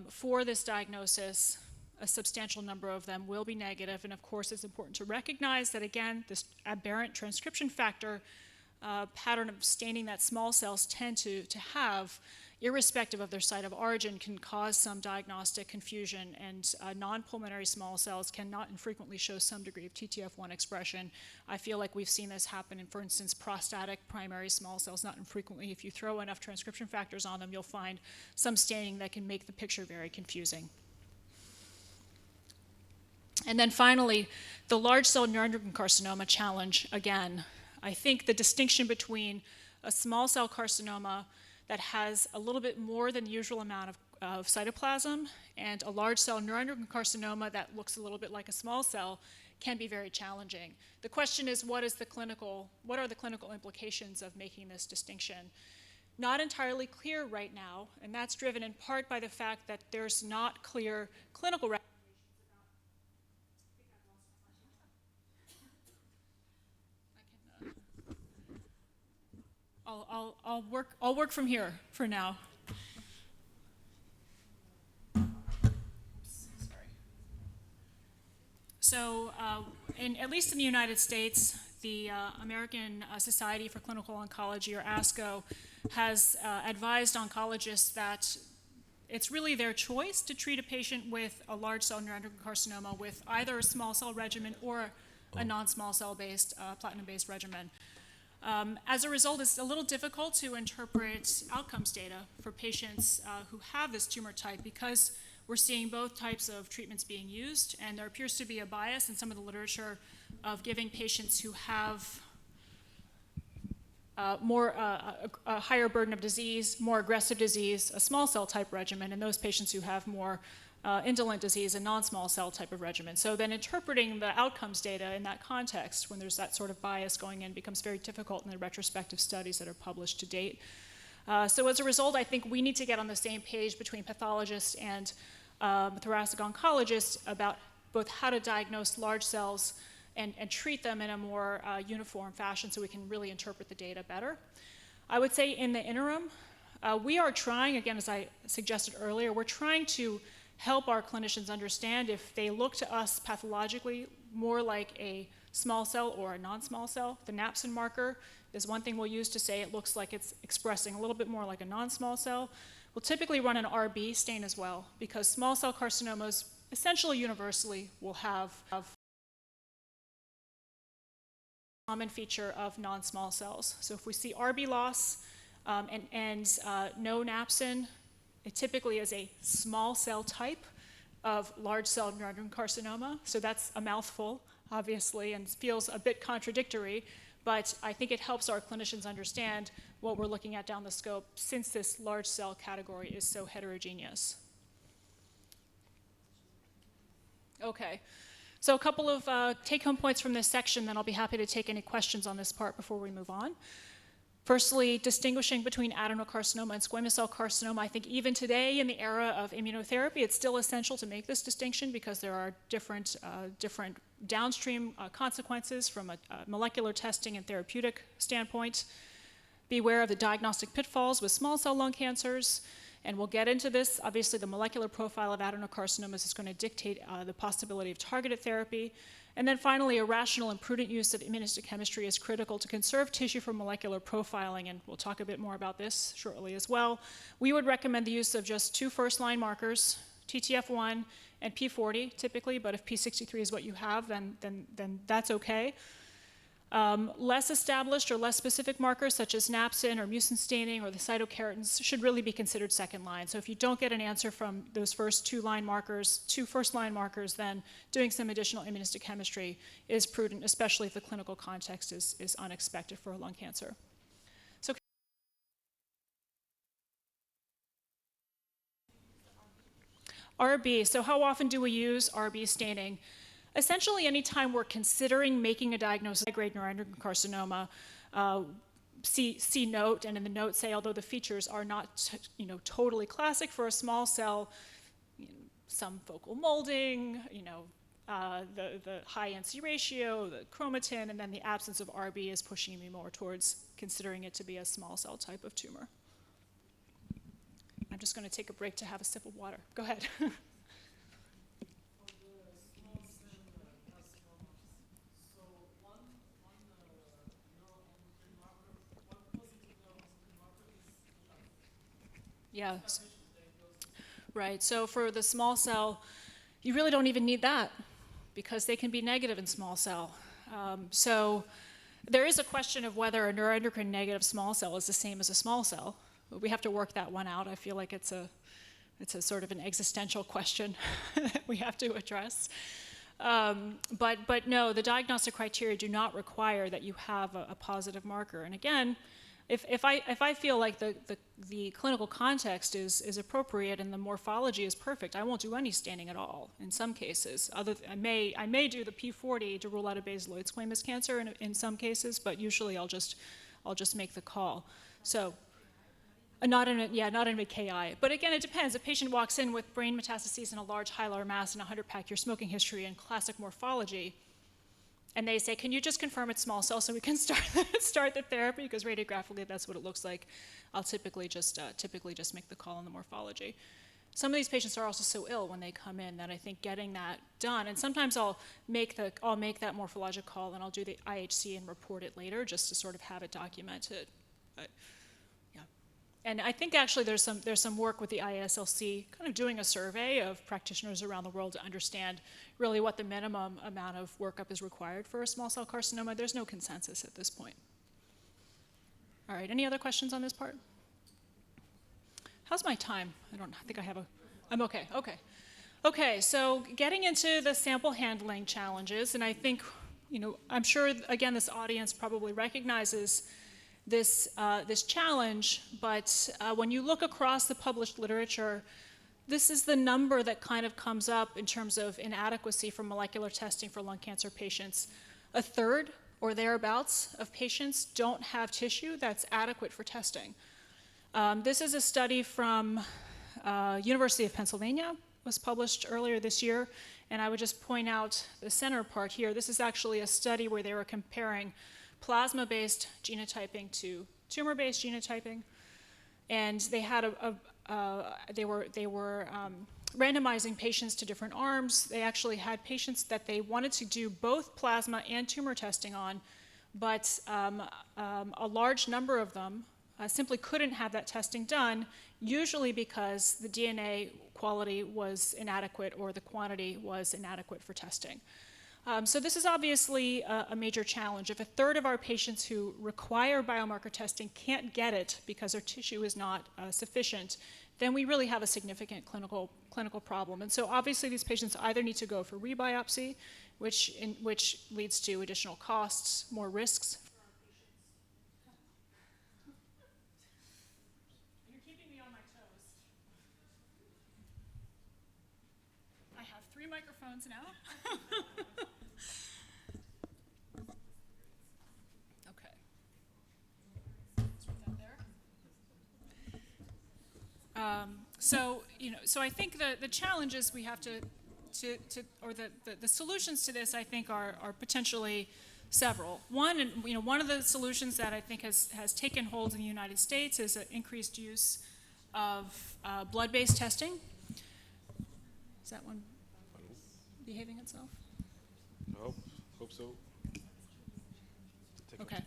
for this diagnosis, a substantial number of them will be negative. And of course, it's important to recognize that, again, this aberrant transcription factor pattern of staining that small cells tend to have irrespective of their site of origin, can cause some diagnostic confusion, and non-pulmonary small cells can not infrequently show some degree of TTF1 expression. I feel like we've seen this happen in, for instance, prostatic primary small cells not infrequently. If you throw enough transcription factors on them, you'll find some staining that can make the picture very confusing. And then finally, the large cell neuroendocrine carcinoma challenge, again, I think the distinction between a small cell carcinoma that has a little bit more than the usual amount of cytoplasm and a large cell neuroendocrine carcinoma that looks a little bit like a small cell can be very challenging. The question is, what are the clinical implications of making this distinction? Not entirely clear right now, and that's driven in part by the fact that there's not clear clinical I'll work from here for now. Sorry. So, at least in the United States, the American Society for Clinical Oncology, or ASCO, has advised oncologists that it's really their choice to treat a patient with a large cell neuroendocrine carcinoma with either a small cell regimen or a non-small cell based, platinum-based regimen. As a result, it's a little difficult to interpret outcomes data for patients who have this tumor type because we're seeing both types of treatments being used, and there appears to be a bias in some of the literature of giving patients who have a higher burden of disease, more aggressive disease, a small cell type regimen, and those patients who have more indolent disease, a non-small cell type of regimen. So then interpreting the outcomes data in that context, when there's that sort of bias going in, becomes very difficult in the retrospective studies that are published to date. So as a result, I think we need to get on the same page between pathologists and thoracic oncologists about both how to diagnose large cells and treat them in a more uniform fashion so we can really interpret the data better. I would say in the interim, we are trying, again, as I suggested earlier, we're trying to help our clinicians understand if they look to us pathologically more like a small cell or a non-small cell. The Napsin marker is one thing we'll use to say it looks like it's expressing a little bit more like a non-small cell. We'll typically run an RB stain as well, because small cell carcinomas essentially universally will have a common feature of non-small cells. So if we see RB loss and no Napsin, it typically is a small cell type of large cell neuroendocrine carcinoma. So that's a mouthful, obviously, and feels a bit contradictory, but I think it helps our clinicians understand what we're looking at down the scope since this large cell category is so heterogeneous. Okay, so a couple of take-home points from this section, then I'll be happy to take any questions on this part before we move on. Firstly, distinguishing between adenocarcinoma and squamous cell carcinoma. I think even today in the era of immunotherapy, it's still essential to make this distinction because there are different downstream consequences from a molecular testing and therapeutic standpoint. Beware of the diagnostic pitfalls with small cell lung cancers, and we'll get into this. Obviously, the molecular profile of adenocarcinomas is going to dictate the possibility of targeted therapy. And then finally, a rational and prudent use of immunohistochemistry is critical to conserve tissue for molecular profiling, and we'll talk a bit more about this shortly as well. We would recommend the use of just 2 first-line markers, TTF1 and P40 typically, but if P63 is what you have, then that's okay. Less established or less specific markers such as Napsin or mucin staining or the cytokeratins should really be considered second line. So if you don't get an answer from those first 2 first-line markers, then doing some additional immunohistochemistry is prudent, especially if the clinical context is unexpected for a lung cancer. So RB, so how often do we use RB staining? Essentially, anytime we're considering making a diagnosis of high-grade neuroendocrine carcinoma, see note, and in the note say, although the features are not totally classic for a small cell, some focal molding, the high NC ratio, the chromatin, and then the absence of RB is pushing me more towards considering it to be a small cell type of tumor. I'm just going to take a break to have a sip of water. Go ahead. Yeah. Right. So for the small cell, you really don't even need that because they can be negative in small cell. So there is a question of whether a neuroendocrine negative small cell is the same as a small cell. We have to work that one out. I feel like it's a sort of an existential question that we have to address. But no, the diagnostic criteria do not require that you have a positive marker. And again, if I feel like the clinical context is appropriate and the morphology is perfect, I won't do any staining at all in some cases. I may do the P40 to rule out a basaloid squamous cancer in some cases, but usually I'll just make the call. So. Not in a KI. But again, it depends. A patient walks in with brain metastases and a large hilar mass and a 100-pack year smoking history and classic morphology, and they say, can you just confirm it's small cell so we can start the therapy? Because radiographically, that's what it looks like. I'll typically just make the call on the morphology. Some of these patients are also so ill when they come in that I think getting that done, and sometimes I'll make that morphologic call and I'll do the IHC and report it later just to sort of have it documented. But, and I think actually there's some work with the IASLC kind of doing a survey of practitioners around the world to understand really what the minimum amount of workup is required for a small cell carcinoma. There's no consensus at this point. All right, any other questions on this part? How's my time? I think I have I'm okay, Okay, so getting into the sample handling challenges, and I think, I'm sure, again, this audience probably recognizes this challenge, but when you look across the published literature, this is the number that kind of comes up in terms of inadequacy for molecular testing for lung cancer patients. A third or thereabouts of patients don't have tissue that's adequate for testing. This is a study from University of Pennsylvania, was published earlier this year, and I would just point out the center part here. This is actually a study where they were comparing plasma-based genotyping to tumor-based genotyping, and they had they were randomizing patients to different arms. They actually had patients that they wanted to do both plasma and tumor testing on, but a large number of them simply couldn't have that testing done, usually because the DNA quality was inadequate or the quantity was inadequate for testing. So this is obviously a major challenge. If a third of our patients who require biomarker testing can't get it because their tissue is not sufficient, then we really have a significant clinical problem. And so obviously these patients either need to go for rebiopsy, which leads to additional costs, more risks. You're keeping me on my toes. I have 3 microphones now. So I think the challenges we have or the solutions to this, I think, are potentially several. One of the solutions that I think has taken hold in the United States is an increased use of blood-based testing. Is that one behaving itself? I hope so. Okay.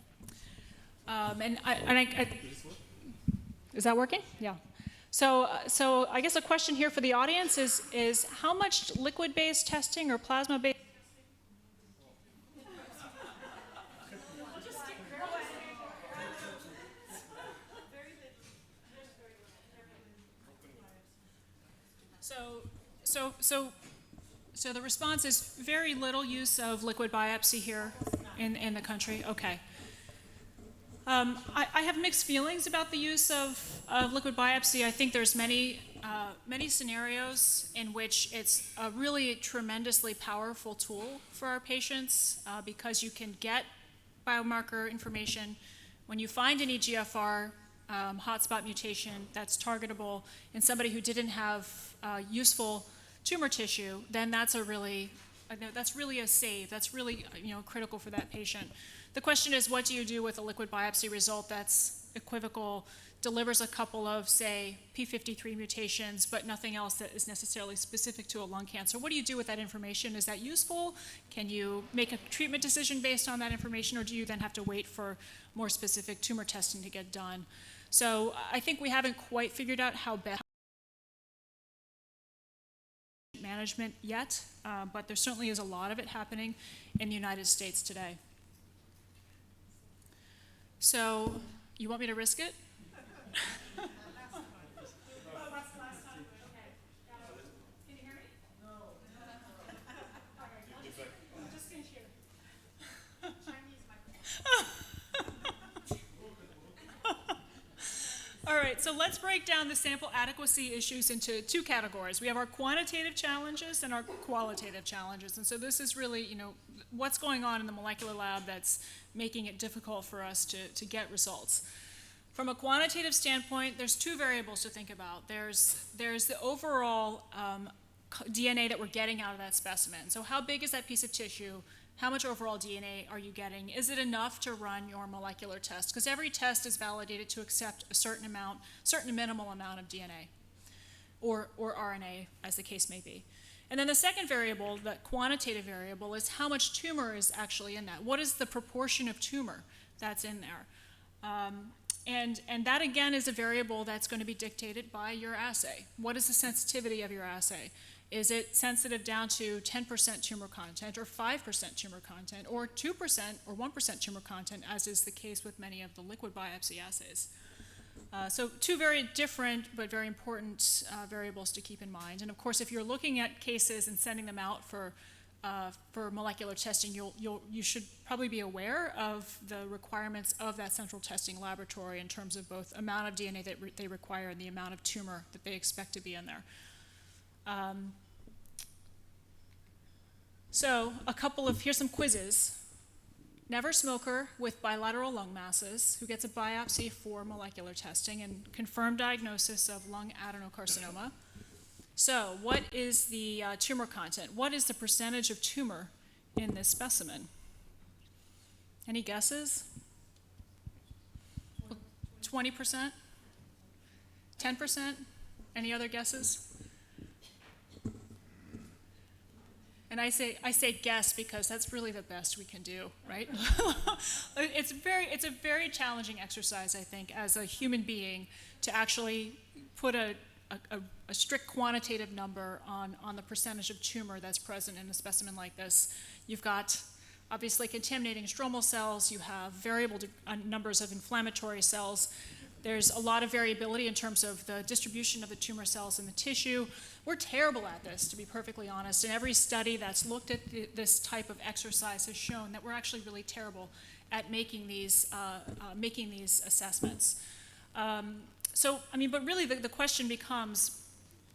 Is that working? Yeah. So I guess a question here for the audience is how much liquid-based testing or plasma-based So the response is very little use of liquid biopsy here in the country. Okay. I have mixed feelings about the use of liquid biopsy. I think there's many scenarios in which it's a really tremendously powerful tool for our patients because you can get biomarker information. When you find an EGFR hotspot mutation that's targetable in somebody who didn't have useful tumor tissue, then that's really a save. That's really critical for that patient. The question is, what do you do with a liquid biopsy result that's equivocal, delivers a couple of, say, P53 mutations, but nothing else that is necessarily specific to a lung cancer? What do you do with that information? Is that useful? Can you make a treatment decision based on that information, or do you then have to wait for more specific tumor testing to get done? So I think we haven't quite figured out how best management yet, but there certainly is a lot of it happening in the United States today. So, you want me to risk it? All right, so let's break down the sample adequacy issues into two categories. We have our quantitative challenges and our qualitative challenges. And so this is really, what's going on in the molecular lab that's making it difficult for us to get results. From a quantitative standpoint, there's two variables to think about. There's the overall DNA that we're getting out of that specimen. So how big is that piece of tissue? How much overall DNA are you getting? Is it enough to run your molecular test? Because every test is validated to accept a certain minimal amount of DNA or RNA, as the case may be. And then the second variable, the quantitative variable, is how much tumor is actually in that. What is the proportion of tumor that's in there? And that, again, is a variable that's going to be dictated by your assay. What is the sensitivity of your assay? Is it sensitive down to 10% tumor content or 5% tumor content or 2% or 1% tumor content, as is the case with many of the liquid biopsy assays? So two very different but very important variables to keep in mind. And of course, if you're looking at cases and sending them out for molecular testing, you should probably be aware of the requirements of that central testing laboratory in terms of both amount of DNA that they require and the amount of tumor that they expect to be in there. So here's some quizzes. Never smoker with bilateral lung masses who gets a biopsy for molecular testing and confirmed diagnosis of lung adenocarcinoma. So what is the tumor content? What is the percentage of tumor in this specimen? Any guesses? 20%? 10%? Any other guesses? And I say guess because that's really the best we can do, right? It's a very challenging exercise, I think, as a human being to actually put a strict quantitative number on the percentage of tumor that's present in a specimen like this. You've got obviously contaminating stromal cells, you have variable numbers of inflammatory cells. There's a lot of variability in terms of the distribution of the tumor cells in the tissue. We're terrible at this, to be perfectly honest, and every study that's looked at this type of exercise has shown that we're actually really terrible at making these assessments. But really the question becomes,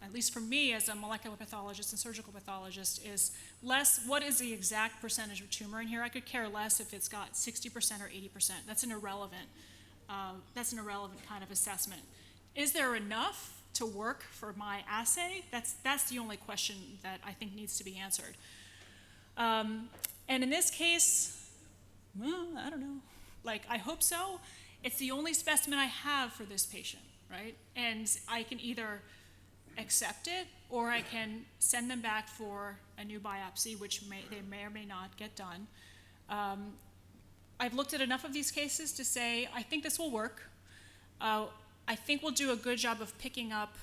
at least for me as a molecular pathologist and surgical pathologist, is less what is the exact percentage of tumor in here. I could care less if it's got 60% or 80%. That's an irrelevant kind of assessment. Is there enough to work for my assay? That's the only question that I think needs to be answered. And in this case, well, I don't know. I hope so. It's the only specimen I have for this patient, right? And I can either accept it or I can send them back for a new biopsy, which they may or may not get done. I've looked at enough of these cases to say, I think this will work. I think we'll do a good job of picking up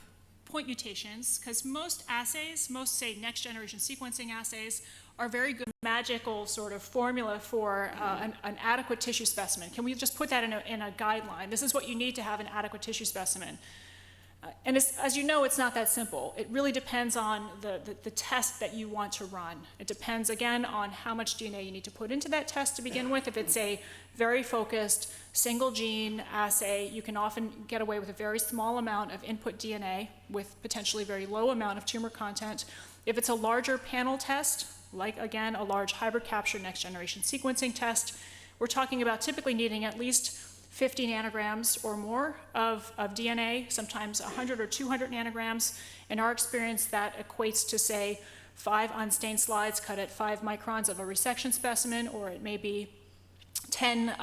point mutations, because most say next generation sequencing assays, are very good magical sort of formula for an adequate tissue specimen. Can we just put that in a guideline? This is what you need to have an adequate tissue specimen. And as you know, it's not that simple. It really depends on the test that you want to run. It depends, again, on how much DNA you need to put into that test to begin with. If it's a very focused, single gene assay, you can often get away with a very small amount of input DNA with potentially very low amount of tumor content. If it's a larger panel test, like, again, a large hybrid capture next generation sequencing test, we're talking about typically needing at least 50 nanograms or more of DNA, sometimes 100 or 200 nanograms. In our experience, that equates to, say, 5 unstained slides cut at 5 microns of a resection specimen, or it may be 10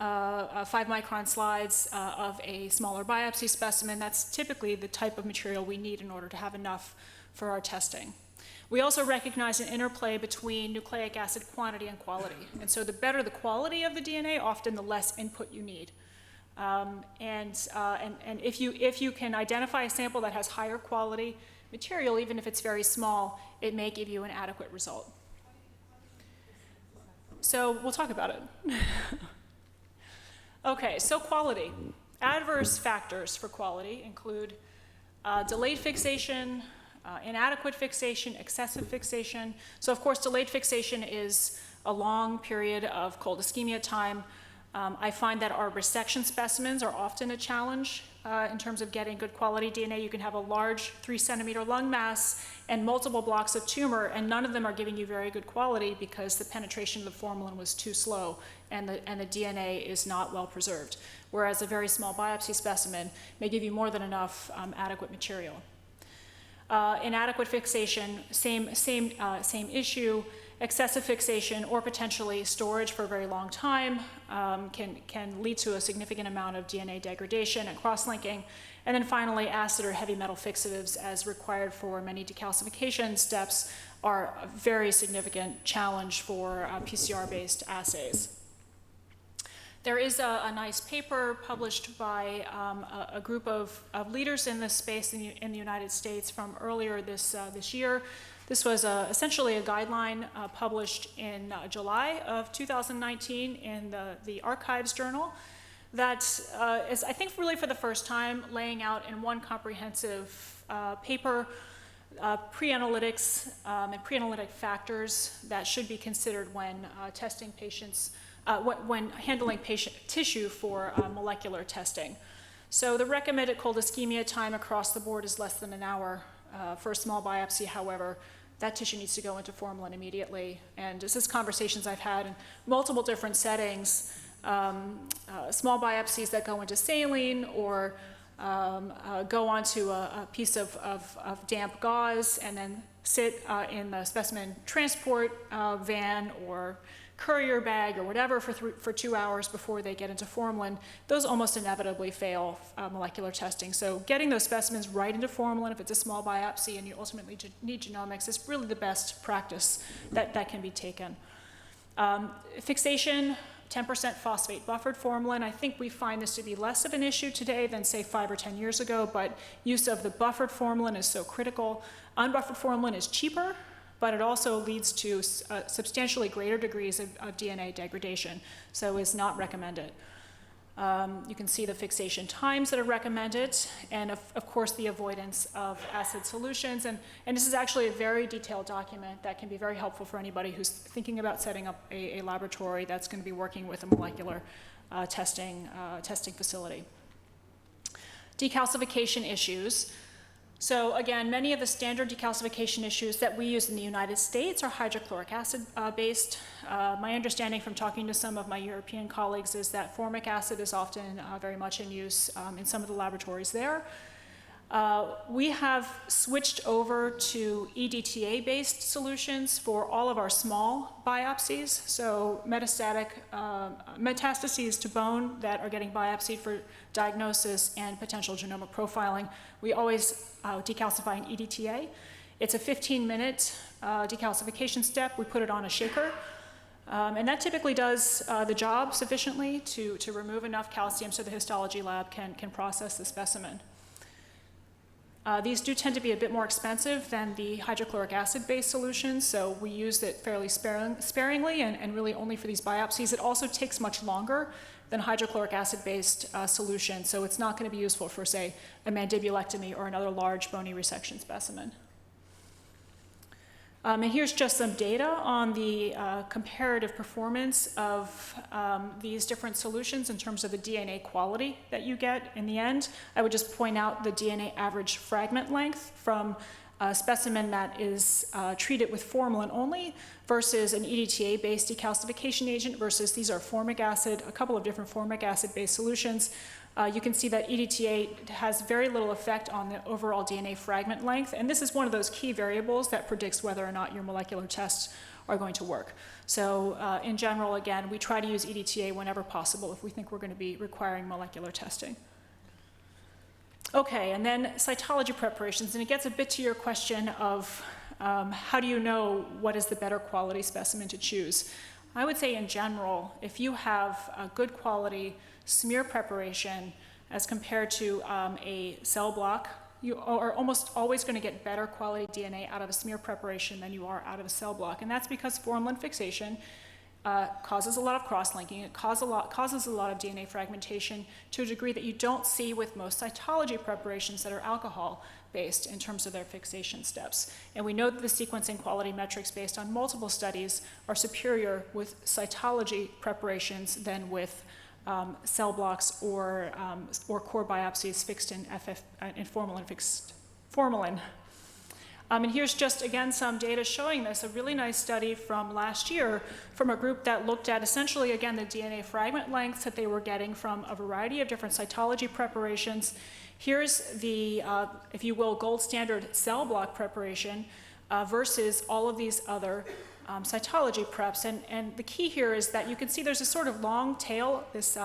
5-micron slides of a smaller biopsy specimen. That's typically the type of material we need in order to have enough for our testing. We also recognize an interplay between nucleic acid quantity and quality. And so the better the quality of the DNA, often the less input you need. And if you can identify a sample that has higher quality material, even if it's very small, it may give you an adequate result. So we'll talk about it. Okay, so quality. Adverse factors for quality include delayed fixation, inadequate fixation, excessive fixation. So of course, delayed fixation is a long period of cold ischemia time. I find that our resection specimens are often a challenge in terms of getting good quality DNA. You can have a large 3-centimeter lung mass and multiple blocks of tumor, and none of them are giving you very good quality because the penetration of the formalin was too slow and the DNA is not well preserved. Whereas a very small biopsy specimen may give you more than enough adequate material. Inadequate fixation, same issue. Excessive fixation or potentially storage for a very long time can lead to a significant amount of DNA degradation and cross-linking. And then finally, acid or heavy metal fixatives, as required for many decalcification steps, are a very significant challenge for PCR-based assays. There is a nice paper published by a group of leaders in this space in the United States from earlier this year. This was essentially a guideline published in July of 2019 in the Archives Journal that is, I think, really for the first time laying out in one comprehensive paper pre-analytics and pre-analytic factors that should be considered when testing patients, when handling patient tissue for molecular testing. So the recommended cold ischemia time across the board is less than an hour. For a small biopsy, however, that tissue needs to go into formalin immediately. And this is conversations I've had in multiple different settings, small biopsies that go into saline or go onto a piece of damp gauze and then sit in the specimen transport van or courier bag or whatever for 2 hours before they get into formalin. Those almost inevitably fail molecular testing. So getting those specimens right into formalin, if it's a small biopsy and you ultimately need genomics, is really the best practice that can be taken. Fixation, 10% phosphate buffered formalin. I think we find this to be less of an issue today than, say, 5 or 10 years ago, but use of the buffered formalin is so critical. Unbuffered formalin is cheaper, but it also leads to substantially greater degrees of DNA degradation, so is not recommended. You can see the fixation times that are recommended, and of course the avoidance of acid solutions. And this is actually a very detailed document that can be very helpful for anybody who's thinking about setting up a laboratory that's going to be working with a molecular testing facility. Decalcification issues. So again, many of the standard decalcification issues that we use in the United States are hydrochloric acid based. My understanding from talking to some of my European colleagues is that formic acid is often very much in use in some of the laboratories there. We have switched over to EDTA-based solutions for all of our small biopsies, so metastases to bone that are getting biopsied for diagnosis and potential genomic profiling. We always decalcify in EDTA. It's a 15-minute decalcification step. We put it on a shaker, and that typically does the job sufficiently to remove enough calcium so the histology lab can process the specimen. These do tend to be a bit more expensive than the hydrochloric acid-based solutions, so we use it fairly sparingly and really only for these biopsies. It also takes much longer than hydrochloric acid-based solution, so it's not going to be useful for, say, a mandibulectomy or another large bony resection specimen. And here's just some data on the comparative performance of these different solutions in terms of the DNA quality that you get in the end. I would just point out the DNA average fragment length from a specimen that is treated with formalin only versus an EDTA-based decalcification agent versus these are formic acid, a couple of different formic acid-based solutions. You can see that EDTA has very little effect on the overall DNA fragment length, and this is one of those key variables that predicts whether or not your molecular tests are going to work. So in general, again, we try to use EDTA whenever possible if we think we're going to be requiring molecular testing. Okay, and then cytology preparations, and it gets a bit to your question of how do you know what is the better quality specimen to choose? I would say in general, if you have a good quality smear preparation as compared to a cell block, you are almost always going to get better quality DNA out of a smear preparation than you are out of a cell block. And that's because formalin fixation causes a lot of cross-linking. It causes a lot of DNA fragmentation to a degree that you don't see with most cytology preparations that are alcohol-based in terms of their fixation steps. And we know that the sequencing quality metrics based on multiple studies are superior with cytology preparations than with cell blocks or core biopsies fixed in formalin. And here's just, again, some data showing this, a really nice study from last year from a group that looked at essentially, again, the DNA fragment lengths that they were getting from a variety of different cytology preparations. Here's the, if you will, gold standard cell block preparation versus all of these other cytology preps. And the key here is that you can see there's a sort of long tail, this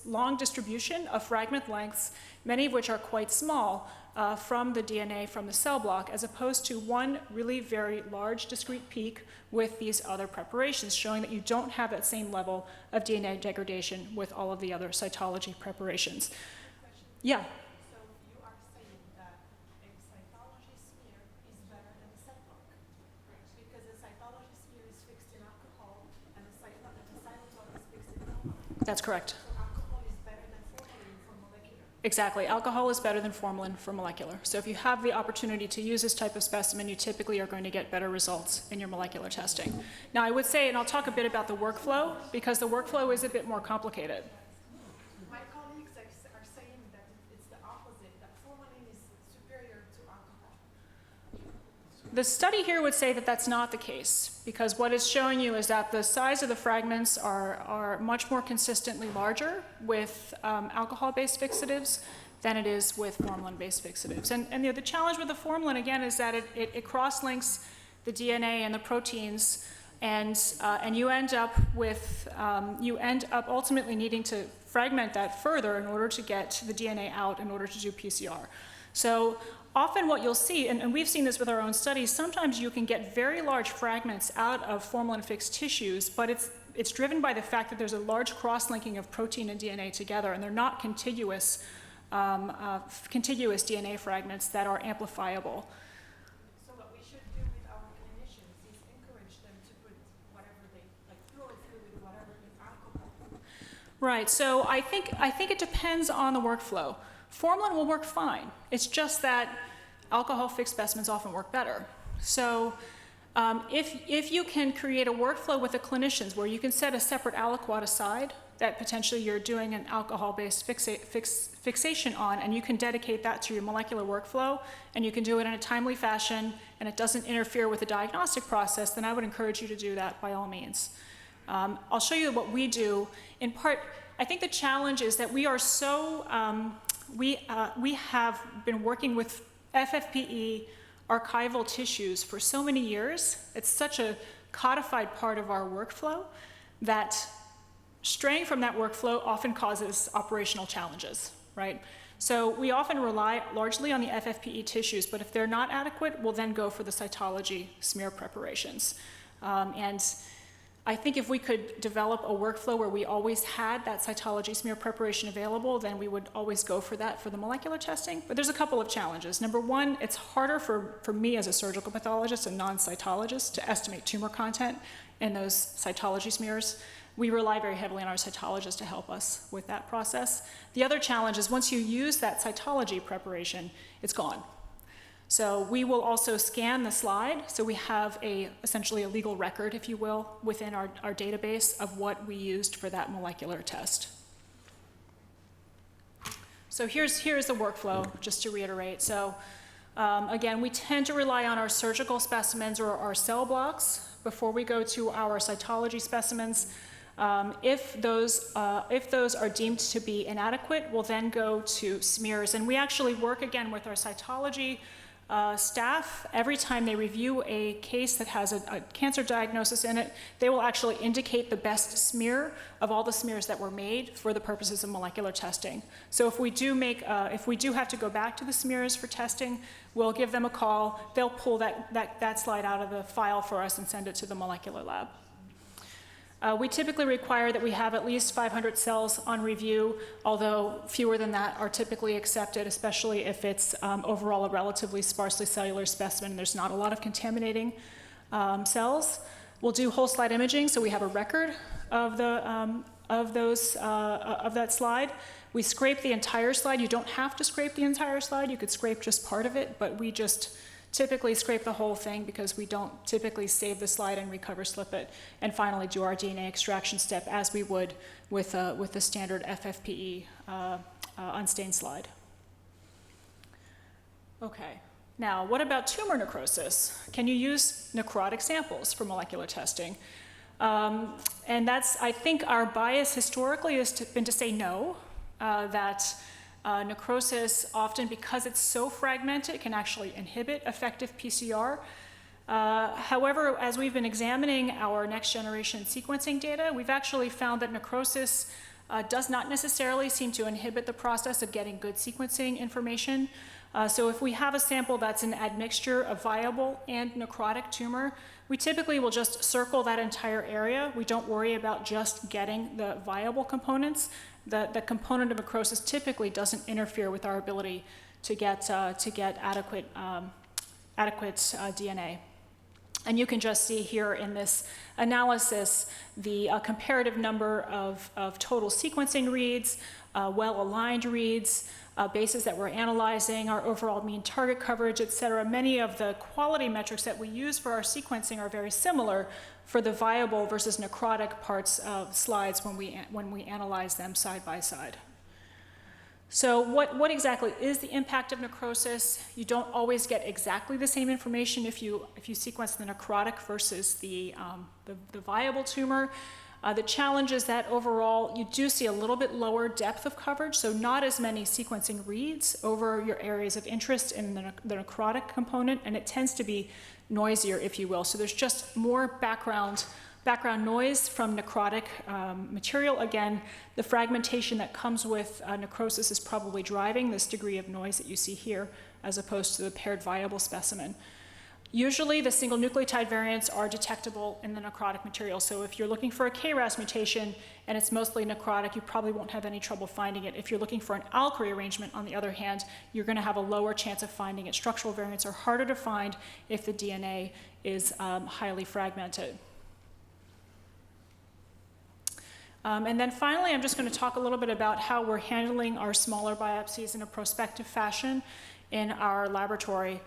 long distribution of fragment lengths, many of which are quite small, from the DNA from the cell block, as opposed to one really very large discrete peak with these other preparations, showing that you don't have that same level of DNA degradation with all of the other cytology preparations. Yeah. So you are saying that a cytology smear is better than a cell block, because a cytology smear is fixed in alcohol and a cell block is fixed in formalin. That's correct. So alcohol is better than formalin for molecular. Exactly. Alcohol is better than formalin for molecular. So if you have the opportunity to use this type of specimen, you typically are going to get better results in your molecular testing. Now, I would say, and I'll talk a bit about the workflow, because the workflow is a bit more complicated. My colleagues are saying that it's the opposite, that formalin is superior to alcohol. The study here would say that that's not the case, because what it's showing you is that the size of the fragments are much more consistently larger with alcohol-based fixatives than it is with formalin-based fixatives. And the challenge with the formalin, again, is that it cross-links the DNA and the proteins, and you end up ultimately needing to fragment that further in order to get the DNA out in order to do PCR. So often what you'll see, and we've seen this with our own studies, sometimes you can get very large fragments out of formalin-fixed tissues, but it's driven by the fact that there's a large cross-linking of protein and DNA together, and they're not contiguous DNA fragments that are amplifiable. So what we should do with our clinicians is encourage them to put whatever they, like fluid with whatever in alcohol. Right, so I think it depends on the workflow. Formalin will work fine. It's just that alcohol-fixed specimens often work better. So if you can create a workflow with the clinicians where you can set a separate aliquot aside that potentially you're doing an alcohol-based fixation on, and you can dedicate that to your molecular workflow, and you can do it in a timely fashion, and it doesn't interfere with the diagnostic process, then I would encourage you to do that by all means. I'll show you what we do. In part, I think the challenge is that we are so, we have been working with FFPE archival tissues for so many years. It's such a codified part of our workflow that straying from that workflow often causes operational challenges, right? So we often rely largely on the FFPE tissues, but if they're not adequate, we'll then go for the cytology smear preparations. And I think if we could develop a workflow where we always had that cytology smear preparation available, then we would always go for that for the molecular testing. But there's a couple of challenges. Number one, it's harder for me as a surgical pathologist and non-cytologist to estimate tumor content in those cytology smears. We rely very heavily on our cytologists to help us with that process. The other challenge is once you use that cytology preparation, it's gone. So we will also scan the slide, so we have essentially a legal record, if you will, within our database of what we used for that molecular test. So here's the workflow, just to reiterate. So again, we tend to rely on our surgical specimens or our cell blocks before we go to our cytology specimens. If those are deemed to be inadequate, we'll then go to smears. And we actually work again with our cytology staff. Every time they review a case that has a cancer diagnosis in it, they will actually indicate the best smear of all the smears that were made for the purposes of molecular testing. So if we do have to go back to the smears for testing, we'll give them a call. They'll pull that slide out of the file for us and send it to the molecular lab. We typically require that we have at least 500 cells on review, although fewer than that are typically accepted, especially if it's overall a relatively sparsely cellular specimen. There's not a lot of contaminating cells. We'll do whole slide imaging, so we have a record of that slide. We scrape the entire slide. You don't have to scrape the entire slide. You could scrape just part of it, but we just typically scrape the whole thing because we don't typically save the slide and recover slip it. And finally, do our DNA extraction step as we would with the standard FFPE unstained slide. Okay. Now, what about tumor necrosis? Can you use necrotic samples for molecular testing? And that's, I think, our bias historically has been to say no, that necrosis, often because it's so fragmented, can actually inhibit effective PCR. However, as we've been examining our next generation sequencing data, we've actually found that necrosis does not necessarily seem to inhibit the process of getting good sequencing information. So if we have a sample that's an admixture of viable and necrotic tumor, we typically will just circle that entire area. We don't worry about just getting the viable components. The component of necrosis typically doesn't interfere with our ability to get adequate DNA. And you can just see here in this analysis the comparative number of total sequencing reads, well-aligned reads, bases that we're analyzing, our overall mean target coverage, et cetera. Many of the quality metrics that we use for our sequencing are very similar for the viable versus necrotic parts of slides when we analyze them side by side. So what exactly is the impact of necrosis? You don't always get exactly the same information if you sequence the necrotic versus the viable tumor. The challenge is that overall you do see a little bit lower depth of coverage, so not as many sequencing reads over your areas of interest in the necrotic component, and it tends to be noisier, if you will. So there's just more background noise from necrotic material. Again, the fragmentation that comes with necrosis is probably driving this degree of noise that you see here, as opposed to the paired viable specimen. Usually, the single nucleotide variants are detectable in the necrotic material. So if you're looking for a KRAS mutation and it's mostly necrotic, you probably won't have any trouble finding it. If you're looking for an ALK rearrangement, on the other hand, you're going to have a lower chance of finding it. Structural variants are harder to find if the DNA is highly fragmented. And then finally, I'm just going to talk a little bit about how we're handling our smaller biopsies in a prospective fashion in our laboratory.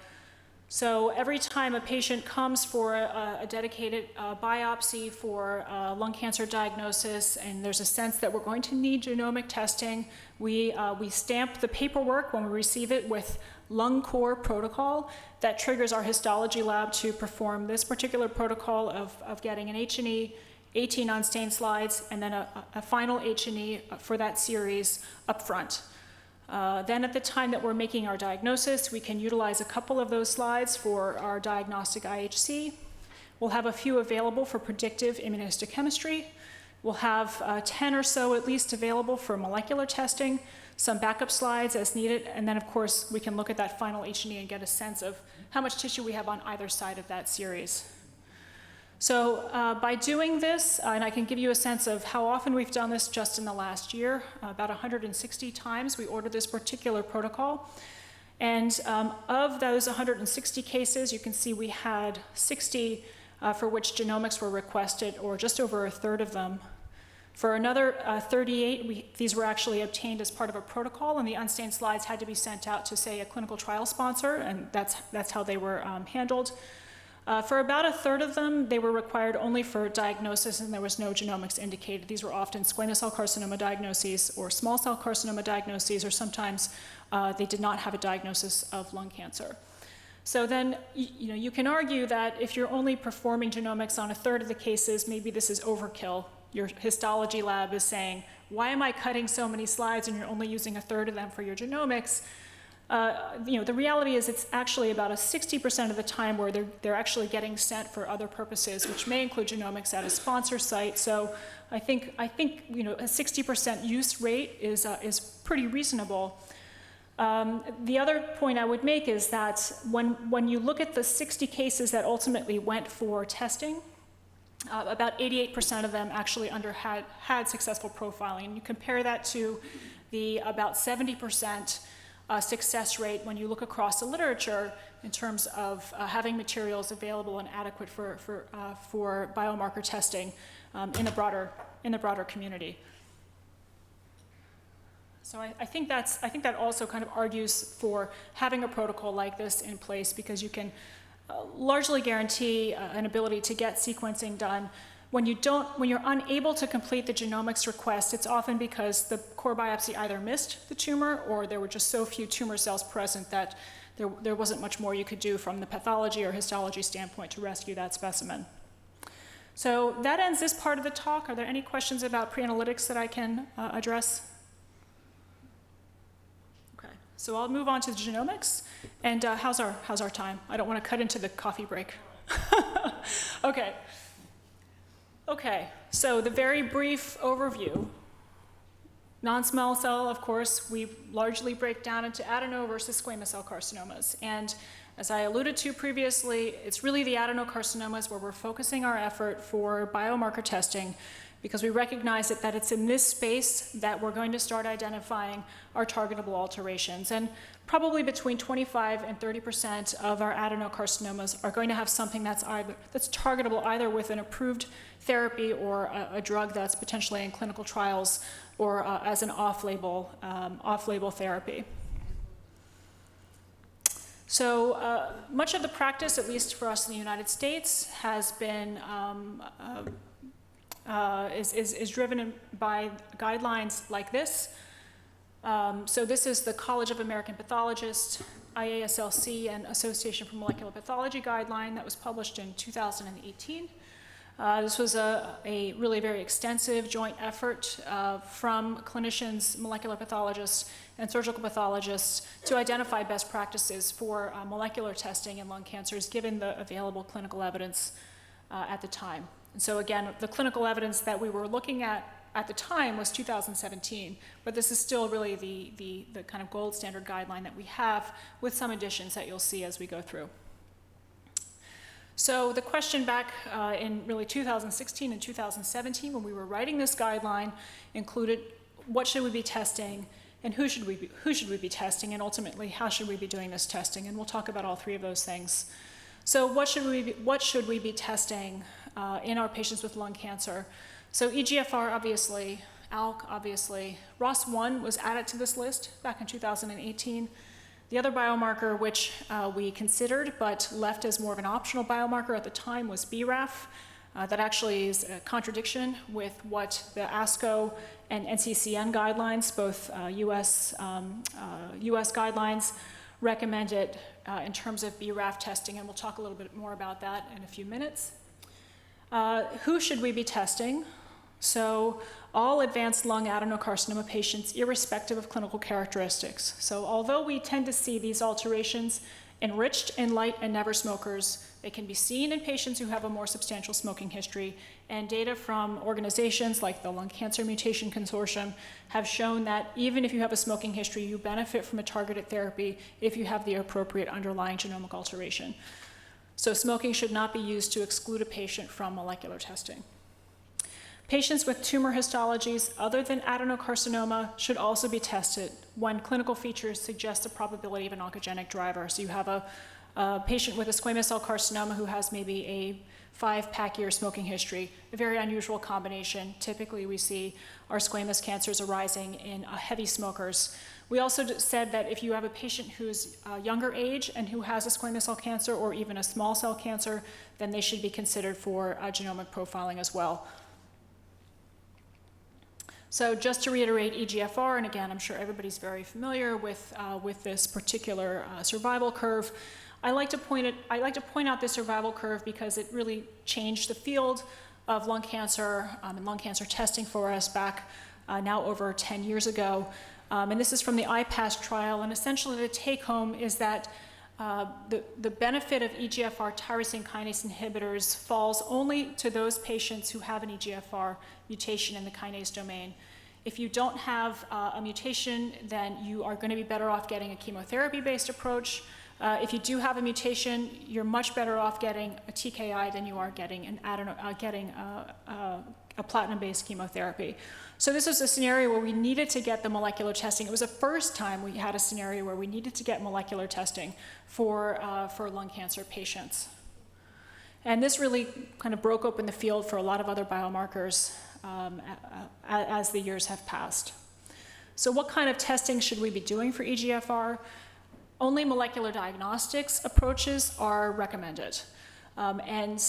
So every time a patient comes for a dedicated biopsy for lung cancer diagnosis, and there's a sense that we're going to need genomic testing, we stamp the paperwork when we receive it with lung core protocol that triggers our histology lab to perform this particular protocol of getting an H&E, 18 unstained slides, and then a final H&E for that series up front. Then at the time that we're making our diagnosis, we can utilize a couple of those slides for our diagnostic IHC. We'll have a few available for predictive immunohistochemistry. We'll have 10 or so at least available for molecular testing, some backup slides as needed, and then of course we can look at that final H&E and get a sense of how much tissue we have on either side of that series. So by doing this, and I can give you a sense of how often we've done this just in the last year, about 160 times we ordered this particular protocol. And of those 160 cases, you can see we had 60 for which genomics were requested, or just over a third of them. For another 38, these were actually obtained as part of a protocol, and the unstained slides had to be sent out to, say, a clinical trial sponsor, and that's how they were handled. For about a third of them, they were required only for diagnosis, and there was no genomics indicated. These were often squamous cell carcinoma diagnoses or small cell carcinoma diagnoses, or sometimes they did not have a diagnosis of lung cancer. So then, you can argue that if you're only performing genomics on a third of the cases, maybe this is overkill. Your histology lab is saying, why am I cutting so many slides and you're only using a third of them for your genomics? The reality is it's actually about a 60% of the time where they're actually getting sent for other purposes, which may include genomics at a sponsor site. So I think a 60% use rate is pretty reasonable. The other point I would make is that when you look at the 60 cases that ultimately went for testing, About 88% of them actually had successful profiling. And you compare that to the about 70% success rate when you look across the literature in terms of having materials available and adequate for biomarker testing in the broader community. So I think that also kind of argues for having a protocol like this in place, because you can largely guarantee an ability to get sequencing done. When you're unable to complete the genomics request, it's often because the core biopsy either missed the tumor or there were just so few tumor cells present that there wasn't much more you could do from the pathology or histology standpoint to rescue that specimen. So that ends this part of the talk. Are there any questions about pre-analytics that I can address? Okay, so I'll move on to the genomics. And how's our time? I don't want to cut into the coffee break. Okay, so the very brief overview. Non-small cell, of course, we largely break down into adeno versus squamous cell carcinomas. And as I alluded to previously, it's really the adenocarcinomas where we're focusing our effort for biomarker testing, because we recognize that it's in this space that we're going to start identifying our targetable alterations. And probably between 25 and 30% of our adenocarcinomas are going to have something that's targetable either with an approved therapy or a drug that's potentially in clinical trials, or as an off-label therapy. So much of the practice, at least for us in the United States, has been is driven by guidelines like this. So this is the College of American Pathologists, IASLC, and Association for Molecular Pathology guideline that was published in 2018. This was a really very extensive joint effort from clinicians, molecular pathologists, and surgical pathologists to identify best practices for molecular testing in lung cancers, given the available clinical evidence at the time. And so again, the clinical evidence that we were looking at the time was 2017, but this is still really the kind of gold standard guideline that we have, with some additions that you'll see as we go through. So the question back in really 2016 and 2017, when we were writing this guideline, included what should we be testing, and who should we be testing, and ultimately how should we be doing this testing? And we'll talk about all three of those things. So what should we be testing in our patients with lung cancer? So EGFR, obviously, ALK, obviously. ROS1 was added to this list back in 2018. The other biomarker which we considered but left as more of an optional biomarker at the time was BRAF. That actually is a contradiction with what the ASCO and NCCN guidelines, both US guidelines, recommended in terms of BRAF testing, and we'll talk a little bit more about that in a few minutes. Who should we be testing? So all advanced lung adenocarcinoma patients, irrespective of clinical characteristics. So although we tend to see these alterations enriched in light and never smokers, they can be seen in patients who have a more substantial smoking history, and data from organizations like the Lung Cancer Mutation Consortium have shown that even if you have a smoking history, you benefit from a targeted therapy if you have the appropriate underlying genomic alteration. So smoking should not be used to exclude a patient from molecular testing. Patients with tumor histologies other than adenocarcinoma should also be tested when clinical features suggest the probability of an oncogenic driver. So you have a patient with a squamous cell carcinoma who has maybe a 5-pack-year smoking history, a very unusual combination. Typically we see our squamous cancers arising in heavy smokers. We also said that if you have a patient who's younger age and who has a squamous cell cancer or even a small cell cancer, then they should be considered for genomic profiling as well. So just to reiterate EGFR, and again, I'm sure everybody's very familiar with this particular survival curve. I like to point out this survival curve because it really changed the field of lung cancer and lung cancer testing for us back now over 10 years ago. And this is from the IPASS trial, and essentially the take-home is that the benefit of EGFR tyrosine kinase inhibitors falls only to those patients who have an EGFR mutation in the kinase domain. If you don't have a mutation, then you are going to be better off getting a chemotherapy-based approach. If you do have a mutation, you're much better off getting a TKI than you are getting a platinum-based chemotherapy. So this was a scenario where we needed to get the molecular testing. It was the first time we had a scenario where we needed to get molecular testing for lung cancer patients. And this really kind of broke open the field for a lot of other biomarkers as the years have passed. So what kind of testing should we be doing for EGFR? Only molecular diagnostics approaches are recommended, and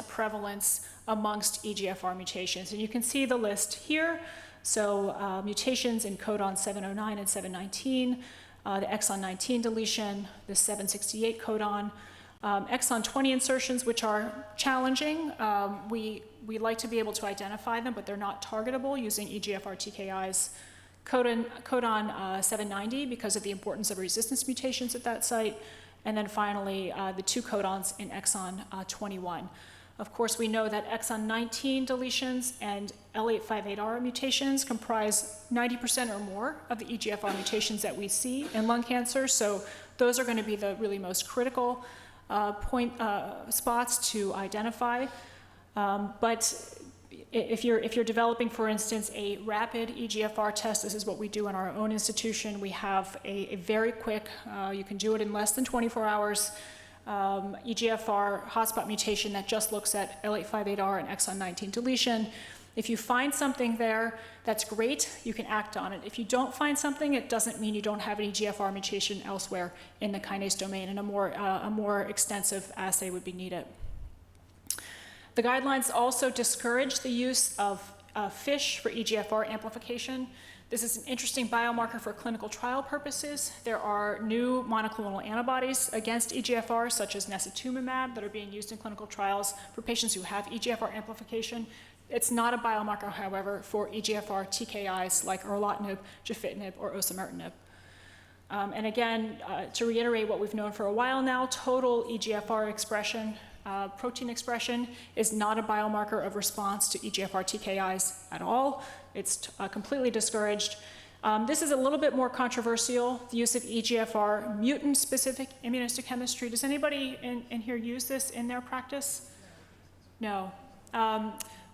prevalence amongst EGFR mutations. And you can see the list here. So mutations in codon 709 and 719, the exon 19 deletion, the 768 codon, exon 20 insertions, which are challenging. We like to be able to identify them, but they're not targetable using EGFR TKIs. Codon 790 because of the importance of resistance mutations at that site. And then finally, the 2 codons in exon 21. Of course, we know that exon 19 deletions and L858R mutations comprise 90% or more of the EGFR mutations that we see in lung cancer. So those are going to be the really most critical spots to identify. But if you're developing, for instance, a rapid EGFR test, this is what we do in our own institution. We have a very quick, you can do it in less than 24 hours, EGFR hotspot mutation that just looks at L858R and exon 19 deletion. If you find something there, that's great, you can act on it. If you don't find something, it doesn't mean you don't have an EGFR mutation elsewhere in the kinase domain, and a more extensive assay would be needed. The guidelines also discourage the use of FISH for EGFR amplification. This is an interesting biomarker for clinical trial purposes. There are new monoclonal antibodies against EGFR, such as necitumumab, that are being used in clinical trials for patients who have EGFR amplification. It's not a biomarker, however, for EGFR TKIs like erlotinib, gefitinib, or osimertinib. And again, to reiterate what we've known for a while now, total EGFR expression, protein expression, is not a biomarker of response to EGFR TKIs at all. It's completely discouraged. This is a little bit more controversial, the use of EGFR mutant-specific immunohistochemistry. Does anybody in here use this in their practice? No.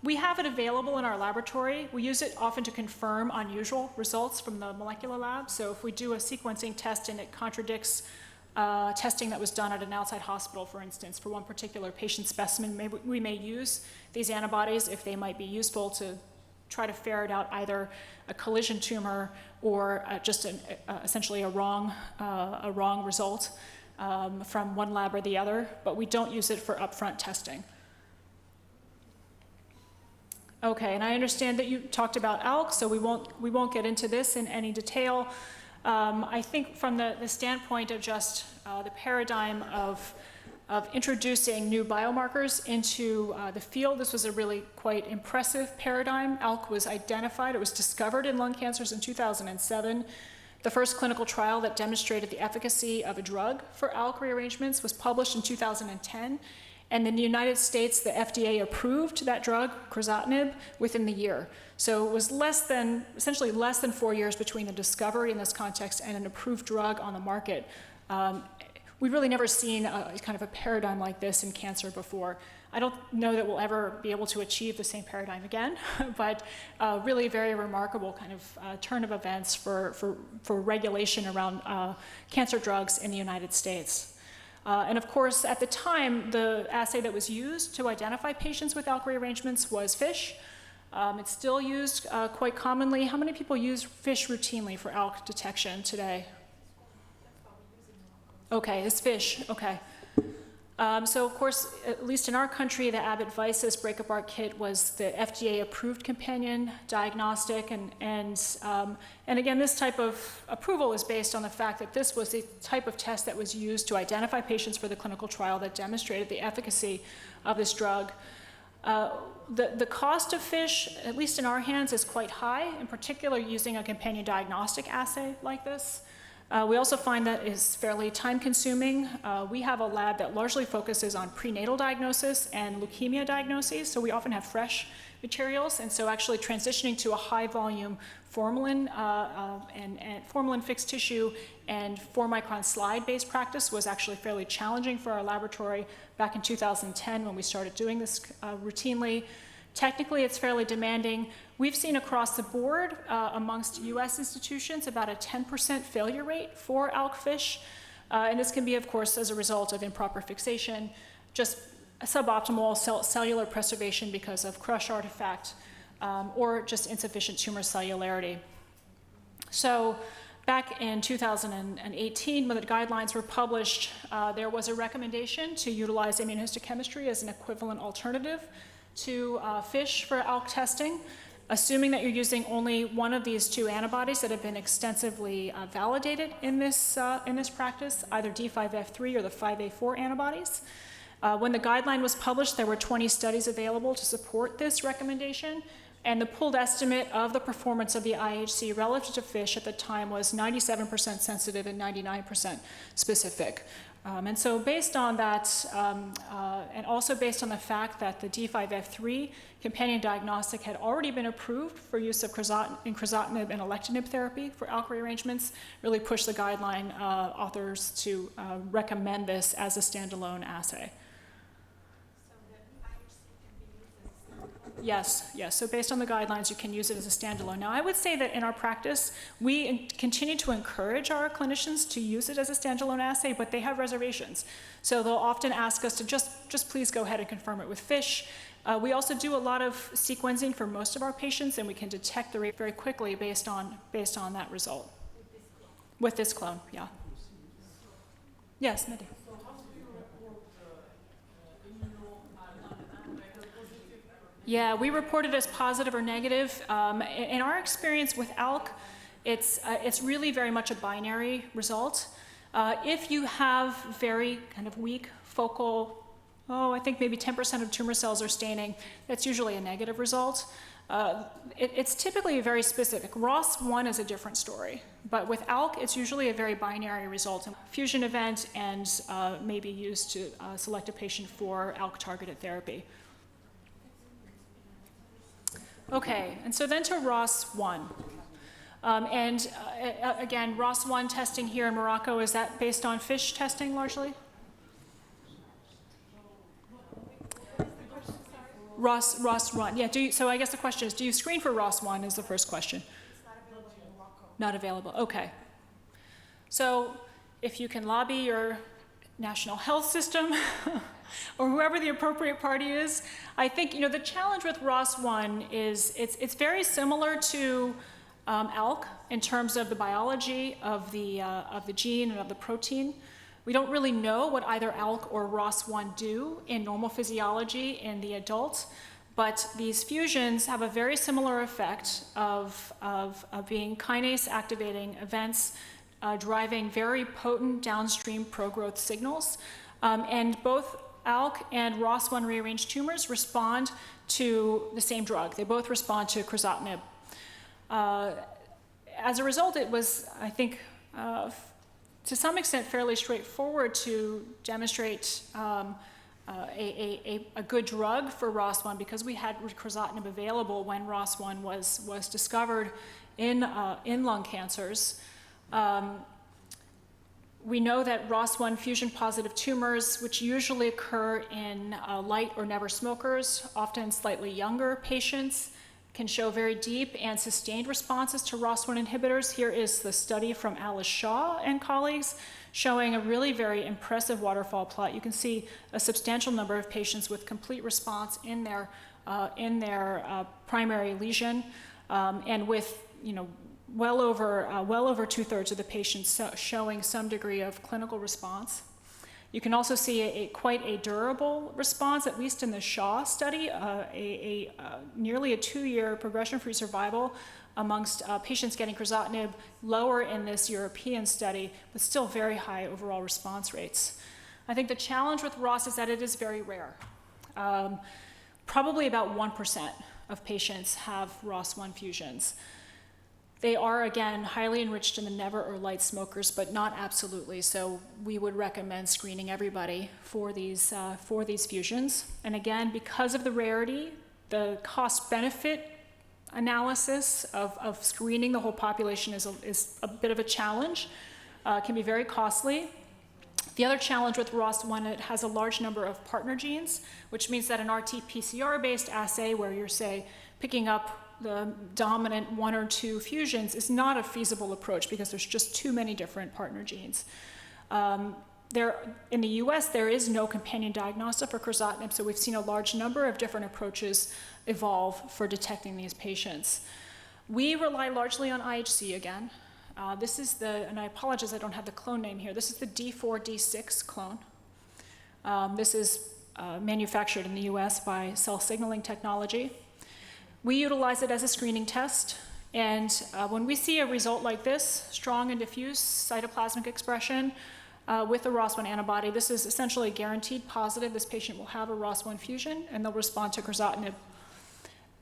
We have it available in our laboratory. We use it often to confirm unusual results from the molecular lab. So if we do a sequencing test and it contradicts testing that was done at an outside hospital, for instance, for one particular patient specimen, we may use these antibodies if they might be useful to try to ferret out either a collision tumor or just essentially a wrong result from one lab or the other, but we don't use it for upfront testing. Okay, and I understand that you talked about ALK, so we won't get into this in any detail. I think from the standpoint of just the paradigm of introducing new biomarkers into the field, this was a really quite impressive paradigm. ALK was identified, it was discovered in lung cancers in 2007. The first clinical trial that demonstrated the efficacy of a drug for ALK rearrangements was published in 2010. And in the United States, the FDA approved that drug, crizotinib, within the year. So it was essentially less than 4 years between the discovery in this context and an approved drug on the market. We've really never seen kind of a paradigm like this in cancer before. I don't know that we'll ever be able to achieve the same paradigm again, but really very remarkable kind of turn of events for regulation around cancer drugs in the United States. And of course, at the time, the assay that was used to identify patients with ALK rearrangements was FISH. It's still used quite commonly. How many people use FISH routinely for ALK detection today? Okay, it's FISH, okay. So of course, at least in our country, the Abbott Vices break-apart kit was the FDA-approved companion diagnostic, and again, this type of approval is based on the fact that this was the type of test that was used to identify patients for the clinical trial that demonstrated the efficacy of this drug. The cost of FISH, at least in our hands, is quite high, in particular using a companion diagnostic assay like this. We also find that it's fairly time-consuming. We have a lab that largely focuses on prenatal diagnosis and leukemia diagnoses, so we often have fresh materials, and so actually transitioning to a high volume formalin and formalin fixed tissue and 4-micron slide based practice was actually fairly challenging for our laboratory back in 2010 when we started doing this routinely. Technically, it's fairly demanding. We've seen across the board amongst US institutions about a 10% failure rate for ALK fish. And this can be, of course, as a result of improper fixation, just suboptimal cellular preservation because of crush artifact, or just insufficient tumor cellularity. So back in 2018, when the guidelines were published, there was a recommendation to utilize immunohistochemistry as an equivalent alternative to fish for ALK testing, assuming that you're using only one of these two antibodies that have been extensively validated in this practice, either D5F3 or the 5A4 antibodies. When the guideline was published, there were 20 studies available to support this recommendation, and the pooled estimate of the performance of the IHC relative to fish at the time was 97% sensitive and 99% specific. And so based on that, and also based on the fact that the D5F3 companion diagnostic had already been approved for use of crizotinib and alectinib therapy for ALK rearrangements, really pushed the guideline authors to recommend this as a standalone assay. So the IHC can be used as a standalone? Yes. So based on the guidelines, you can use it as a standalone. Now, I would say that in our practice, we continue to encourage our clinicians to use it as a standalone assay, but they have reservations. So they'll often ask us to just please go ahead and confirm it with fish. We also do a lot of sequencing for most of our patients, and we can detect the rate very quickly based on that result. With this clone, yeah. Yes, Mehdi. So how do you report positive? Yeah, we report it as positive or negative. In our experience with ALK, it's really very much a binary result. If you have very kind of weak focal, I think maybe 10% of tumor cells are staining, that's usually a negative result. It's typically very specific. ROS1 is a different story, but with ALK, it's usually a very binary result. Fusion event and may be used to select a patient for ALK-targeted therapy. Okay, and so then to ROS1. Again, ROS1 testing here in Morocco, is that based on fish testing largely? ROS1, yeah. So I guess the question is, do you screen for ROS1 is the first question. It's not available in Morocco. Not available, okay. So if you can lobby your national health system or whoever the appropriate party is, I think the challenge with ROS1 is it's very similar to ALK in terms of the biology of the gene and of the protein. We don't really know what either ALK or ROS1 do in normal physiology in the adult, but these fusions have a very similar effect of being kinase activating events, driving very potent downstream pro-growth signals. And both ALK and ROS1 rearranged tumors respond to the same drug. They both respond to crizotinib. As a result, it was, I think, to some extent fairly straightforward to demonstrate a good drug for ROS1 because we had crizotinib available when ROS1 was discovered in lung cancers. We know that ROS1 fusion-positive tumors, which usually occur in light or never smokers, often slightly younger patients, can show very deep and sustained responses to ROS1 inhibitors. Here is the study from Alice Shaw and colleagues showing a really very impressive waterfall plot. You can see a substantial number of patients with complete response in their primary lesion, and with well over 2/3 of the patients showing some degree of clinical response. You can also see quite a durable response, at least in the Shaw study, nearly a 2-year progression-free survival amongst patients getting crizotinib, lower in this European study, but still very high overall response rates. I think the challenge with ROS is that it is very rare. Probably about 1% of patients have ROS1 fusions. They are, again, highly enriched in the never or light smokers, but not absolutely. So we would recommend screening everybody for these fusions. And again, because of the rarity, the cost-benefit analysis of screening the whole population is a bit of a challenge. It can be very costly. The other challenge with ROS1, it has a large number of partner genes, which means that an RT-PCR-based assay where you're, say, picking up the dominant 1 or 2 fusions is not a feasible approach because there's just too many different partner genes. In the US, there is no companion diagnostic for crizotinib, so we've seen a large number of different approaches evolve for detecting these patients. We rely largely on IHC again. This is and I apologize, I don't have the clone name here. This is the D4D6 clone. This is manufactured in the US by Cell Signaling Technology. We utilize it as a screening test, and when we see a result like this, strong and diffuse cytoplasmic expression with a ROS1 antibody, this is essentially guaranteed positive. This patient will have a ROS1 fusion, and they'll respond to crizotinib.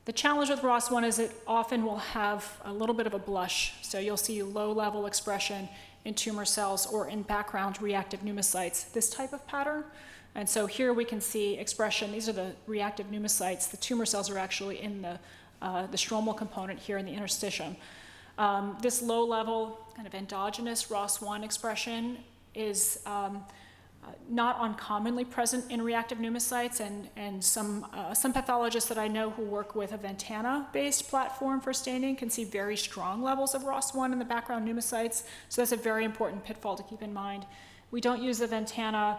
The challenge with ROS1 is it often will have a little bit of a blush, so you'll see low-level expression in tumor cells or in background reactive pneumocytes, this type of pattern. And so here we can see expression. These are the reactive pneumocytes. The tumor cells are actually in the stromal component here in the interstitium. This low-level kind of endogenous ROS1 expression is not uncommonly present in reactive pneumocytes, and some pathologists that I know who work with a Ventana-based platform for staining can see very strong levels of ROS1 in the background pneumocytes, so that's a very important pitfall to keep in mind. We don't use the Ventana.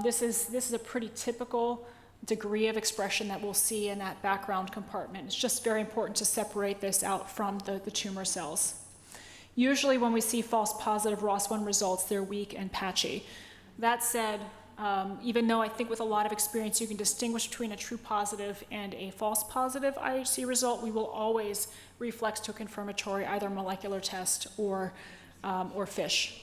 This is a pretty typical degree of expression that we'll see in that background compartment. It's just very important to separate this out from the tumor cells. Usually when we see false positive ROS1 results, they're weak and patchy. That said, even though I think with a lot of experience you can distinguish between a true positive and a false positive IHC result, we will always reflex to a confirmatory either molecular test or FISH.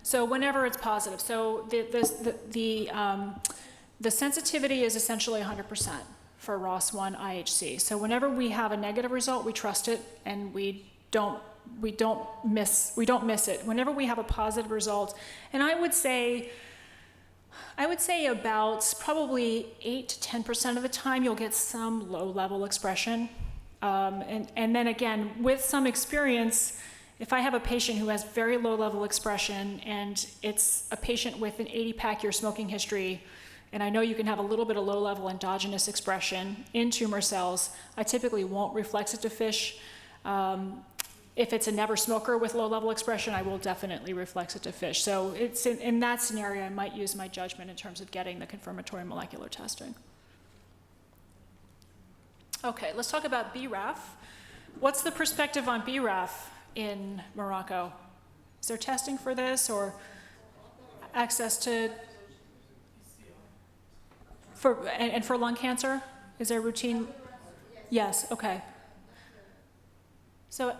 So whenever it's positive. So the sensitivity is essentially 100% for ROS1 IHC. So whenever we have a negative result, we trust it and we don't miss it. Whenever we have a positive result, and I would say about probably 8 to 10% of the time you'll get some low-level expression. And then again, with some experience, if I have a patient who has very low-level expression and it's a patient with an 80-pack year smoking history, and I know you can have a little bit of low-level endogenous expression in tumor cells, I typically won't reflex it to FISH. If it's a never smoker with low-level expression, I will definitely reflex it to FISH. So it's in that scenario, I might use my judgment in terms of getting the confirmatory molecular testing. Okay, let's talk about BRAF. What's the perspective on BRAF in Morocco? Is there testing for this or access to, for lung cancer? Is there routine? Yes, okay. So,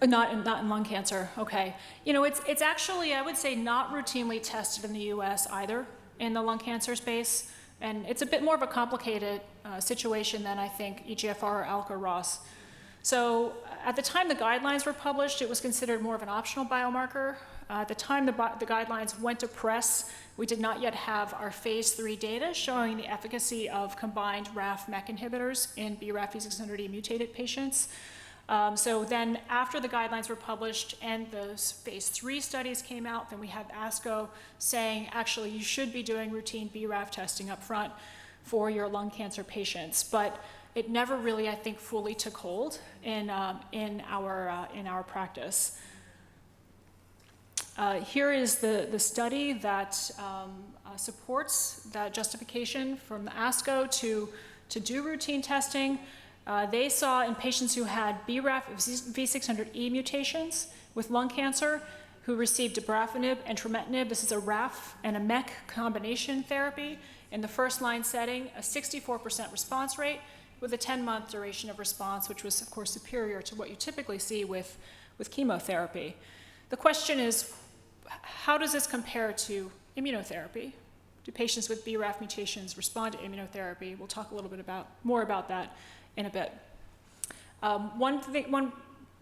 not in lung cancer, okay. You know, it's actually, I would say, not routinely tested in the US either in the lung cancer space. And it's a bit more of a complicated situation than I think EGFR or ALK or ROS. So at the time the guidelines were published, it was considered more of an optional biomarker. At the time the guidelines went to press, we did not yet have our phase 3 data showing the efficacy of combined RAF/MEK inhibitors in BRAF V600E mutated patients. So then after the guidelines were published and the phase 3 studies came out, then we had ASCO saying, actually, you should be doing routine BRAF testing up front for your lung cancer patients. But it never really, I think, fully took hold in our practice. Here is the study that supports that justification from the ASCO to do routine testing. They saw in patients who had BRAF V600E mutations with lung cancer who received dabrafenib and trametinib. This is a RAF and a MEK combination therapy in the first-line setting, a 64% response rate with a 10-month duration of response, which was, of course, superior to what you typically see with chemotherapy. The question is, how does this compare to immunotherapy? Do patients with BRAF mutations respond to immunotherapy? We'll talk a little bit more about that in a bit. One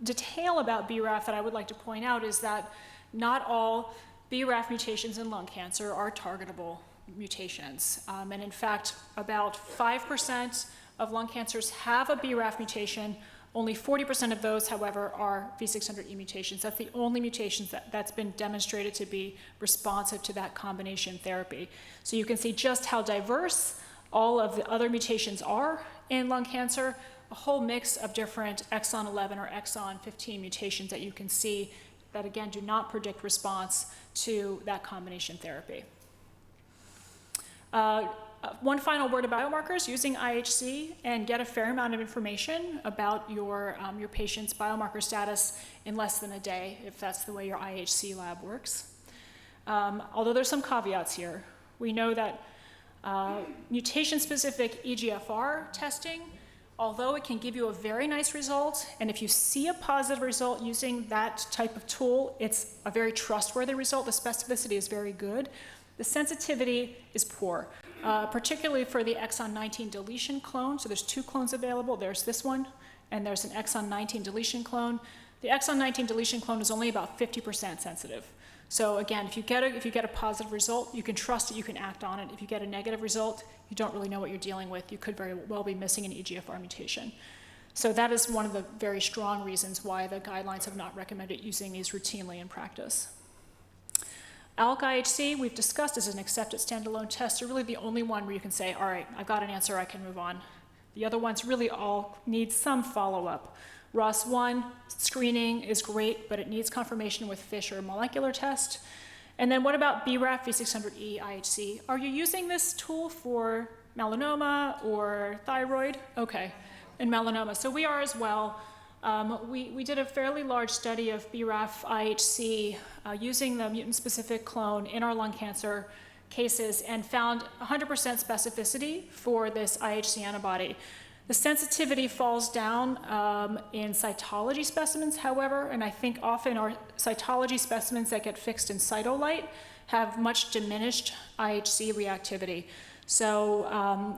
detail about BRAF that I would like to point out is that not all BRAF mutations in lung cancer are targetable mutations. And in fact, about 5% of lung cancers have a BRAF mutation. Only 40% of those, however, are V600E mutations. That's the only mutations that's been demonstrated to be responsive to that combination therapy. So you can see just how diverse all of the other mutations are in lung cancer, a whole mix of different exon 11 or exon 15 mutations that you can see that, again, do not predict response to that combination therapy. One final word about biomarkers. Using IHC and get a fair amount of information about your patient's biomarker status in less than a day, if that's the way your IHC lab works. Although there's some caveats here. We know that mutation-specific EGFR testing, although it can give you a very nice result, and if you see a positive result using that type of tool, it's a very trustworthy result. The specificity is very good. The sensitivity is poor, particularly for the exon 19 deletion clone. So there's two clones available. There's this one, and there's an exon 19 deletion clone. The exon 19 deletion clone is only about 50% sensitive. So again, if you get a positive result, you can trust it, you can act on it. If you get a negative result, you don't really know what you're dealing with. You could very well be missing an EGFR mutation. So that is one of the very strong reasons why the guidelines have not recommended using these routinely in practice. ALK-IHC, we've discussed, is an accepted standalone test. They're really the only one where you can say, all right, I've got an answer, I can move on. The other ones really all need some follow-up. ROS1 screening is great, but it needs confirmation with FISH or molecular test. And then what about BRAF V600E IHC? Are you using this tool for melanoma or thyroid? Okay, and melanoma. So we are as well. We did a fairly large study of BRAF IHC using the mutant-specific clone in our lung cancer cases and found 100% specificity for this IHC antibody. The sensitivity falls down in cytology specimens, however, and I think often our cytology specimens that get fixed in cytolite have much diminished IHC reactivity. So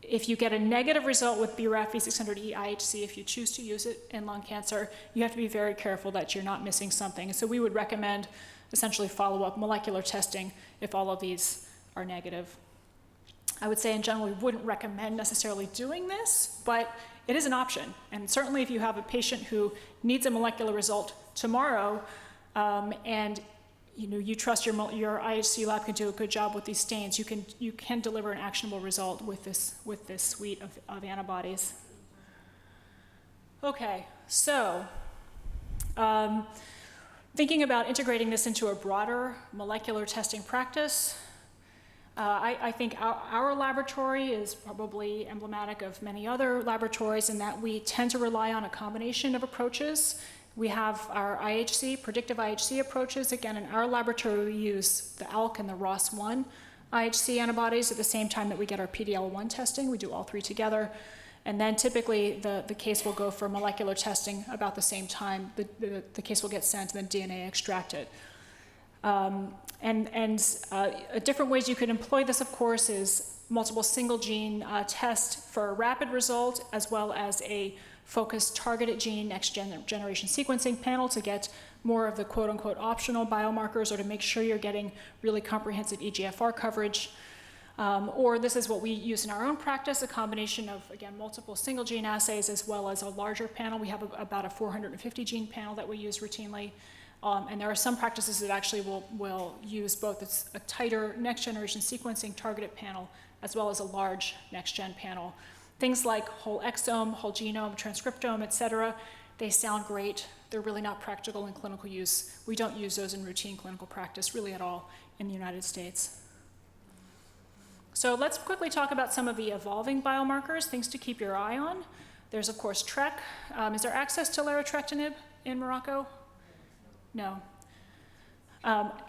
if you get a negative result with BRAF V600E IHC, if you choose to use it in lung cancer, you have to be very careful that you're not missing something. So we would recommend essentially follow-up molecular testing if all of these are negative. I would say in general, we wouldn't recommend necessarily doing this, but it is an option. And certainly if you have a patient who needs a molecular result tomorrow, and you trust your IHC lab can do a good job with these stains, you can deliver an actionable result with this suite of antibodies. Okay, so thinking about integrating this into a broader molecular testing practice, I think our laboratory is probably emblematic of many other laboratories in that we tend to rely on a combination of approaches. We have our IHC, predictive IHC approaches. Again, in our laboratory, we use the ALK and the ROS1 IHC antibodies at the same time that we get our PD-L1 testing. We do all three together. And then typically the case will go for molecular testing about the same time. The case will get sent and then DNA extracted. Different ways you could employ this, of course, is multiple single gene test for a rapid result, as well as a focused targeted gene next generation sequencing panel to get more of the quote unquote optional biomarkers or to make sure you're getting really comprehensive EGFR coverage. Or this is what we use in our own practice, a combination of, again, multiple single gene assays as well as a larger panel. We have about a 450 gene panel that we use routinely. And there are some practices that actually will use both a tighter next generation sequencing targeted panel as well as a large next gen panel. Things like whole exome, whole genome, transcriptome, et cetera, they sound great. They're really not practical in clinical use. We don't use those in routine clinical practice really at all in the United States. So let's quickly talk about some of the evolving biomarkers, things to keep your eye on. There's, of course, TREC. Is there access to larotrectinib in Morocco? No.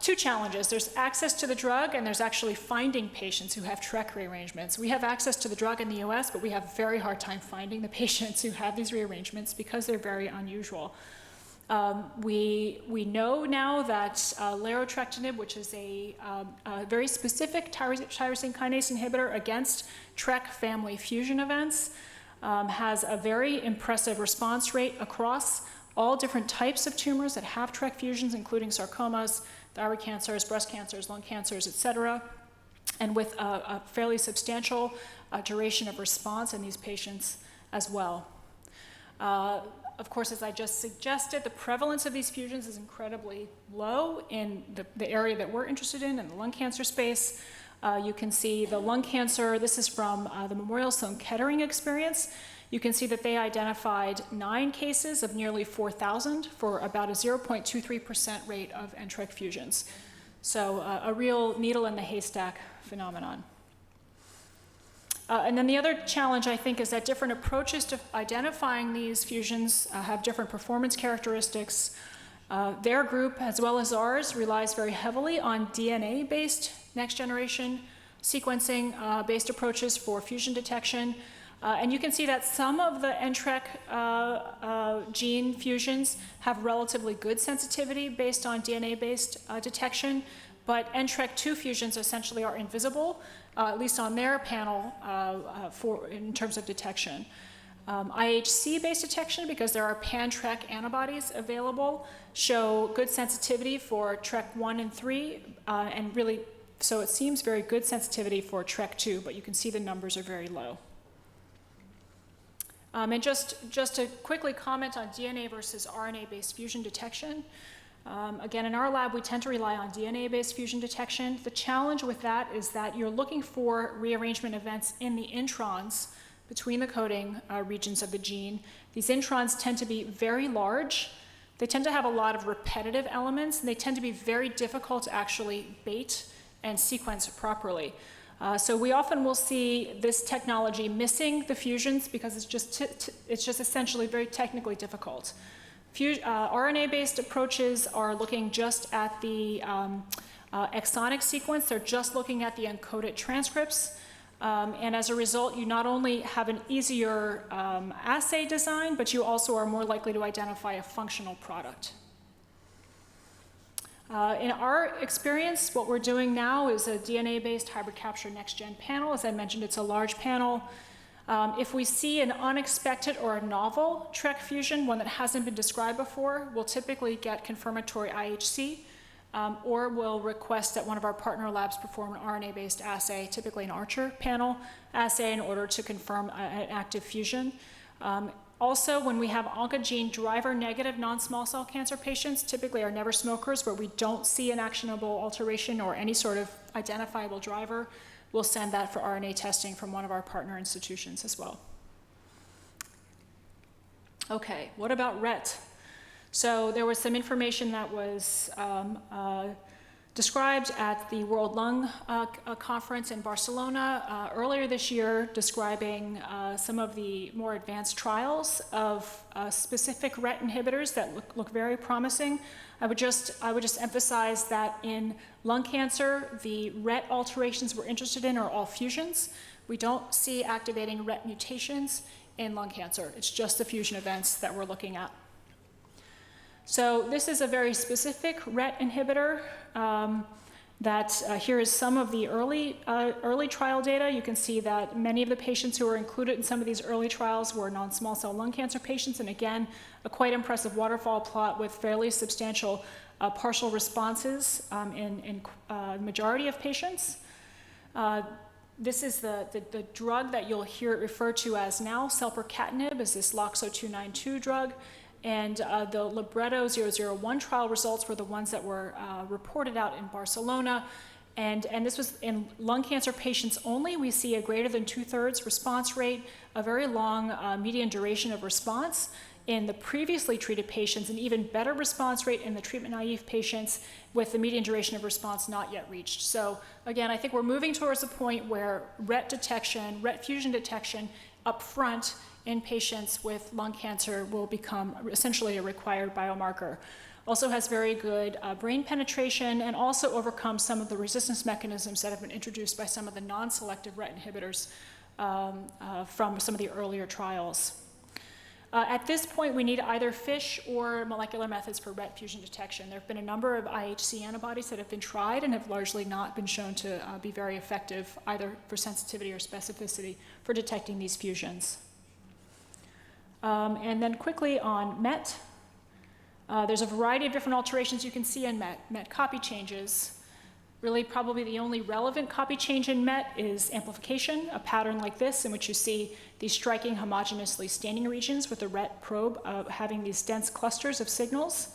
Two challenges. There's access to the drug, and there's actually finding patients who have TREC rearrangements. We have access to the drug in the US, but we have a very hard time finding the patients who have these rearrangements because they're very unusual. We know now that larotrectinib, which is a very specific tyrosine kinase inhibitor against TREC family fusion events, has a very impressive response rate across all different types of tumors that have TRK fusions, including sarcomas, thyroid cancers, breast cancers, lung cancers, et cetera, and with a fairly substantial duration of response in these patients as well. Of course, as I just suggested, the prevalence of these fusions is incredibly low in the area that we're interested in the lung cancer space. You can see the lung cancer, this is from the Memorial Sloan Kettering experience. You can see that they identified 9 cases of nearly 4,000 for about a 0.23% rate of NTRK fusions. So a real needle in the haystack phenomenon. And then the other challenge, I think, is that different approaches to identifying these fusions have different performance characteristics. Their group, as well as ours, relies very heavily on DNA-based next-generation sequencing-based approaches for fusion detection. And you can see that some of the NTRK gene fusions have relatively good sensitivity based on DNA-based detection, but NTRK2 fusions essentially are invisible, at least on their panel in terms of detection. IHC-based detection, because there are pan-TRK antibodies available, show good sensitivity for TRK1 and 3, and really, so it seems very good sensitivity for TRK2, but you can see the numbers are very low. And just to quickly comment on DNA versus RNA-based fusion detection. Again, in our lab, we tend to rely on DNA-based fusion detection. The challenge with that is that you're looking for rearrangement events in the introns between the coding regions of the gene. These introns tend to be very large. They tend to have a lot of repetitive elements, and they tend to be very difficult to actually bait and sequence properly. So we often will see this technology missing the fusions because it's just essentially very technically difficult. RNA-based approaches are looking just at the exonic sequence. They're just looking at the encoded transcripts. And as a result, you not only have an easier assay design, but you also are more likely to identify a functional product. In our experience, what we're doing now is a DNA-based hybrid capture next-gen panel. As I mentioned, it's a large panel. If we see an unexpected or a novel TRK fusion, one that hasn't been described before, we'll typically get confirmatory IHC, or we'll request that one of our partner labs perform an RNA-based assay, typically an Archer panel assay, in order to confirm an active fusion. Also, when we have oncogene driver-negative non-small cell cancer patients, typically are never smokers, where we don't see an actionable alteration or any sort of identifiable driver, we'll send that for RNA testing from one of our partner institutions as well. Okay, what about RET? So there was some information that was described at the World Lung Conference in Barcelona earlier this year, describing some of the more advanced trials of specific RET inhibitors that look very promising. I would just emphasize that in lung cancer, the RET alterations we're interested in are all fusions. We don't see activating RET mutations in lung cancer. It's just the fusion events that we're looking at. So this is a very specific RET inhibitor here is some of the early trial data. You can see that many of the patients who were included in some of these early trials were non-small cell lung cancer patients, and again, a quite impressive waterfall plot with fairly substantial partial responses in the majority of patients. This is the drug that you'll hear it referred to as now, selpercatinib, is this LOXO-292 drug. And the Libretto 001 trial results were the ones that were reported out in Barcelona. And this was in lung cancer patients only. We see a greater than 2/3 response rate, a very long median duration of response in the previously treated patients, an even better response rate in the treatment-naive patients with the median duration of response not yet reached. So again, I think we're moving towards a point where RET detection, RET fusion detection up front in patients with lung cancer will become essentially a required biomarker. Also has very good brain penetration and also overcomes some of the resistance mechanisms that have been introduced by some of the non-selective RET inhibitors from some of the earlier trials. At this point, we need either FISH or molecular methods for RET fusion detection. There have been a number of IHC antibodies that have been tried and have largely not been shown to be very effective either for sensitivity or specificity for detecting these fusions. And then quickly on MET. There's a variety of different alterations you can see in MET. MET copy changes. Really, probably the only relevant copy change in MET is amplification, a pattern like this in which you see these striking homogeneously staining regions with the RET probe having these dense clusters of signals.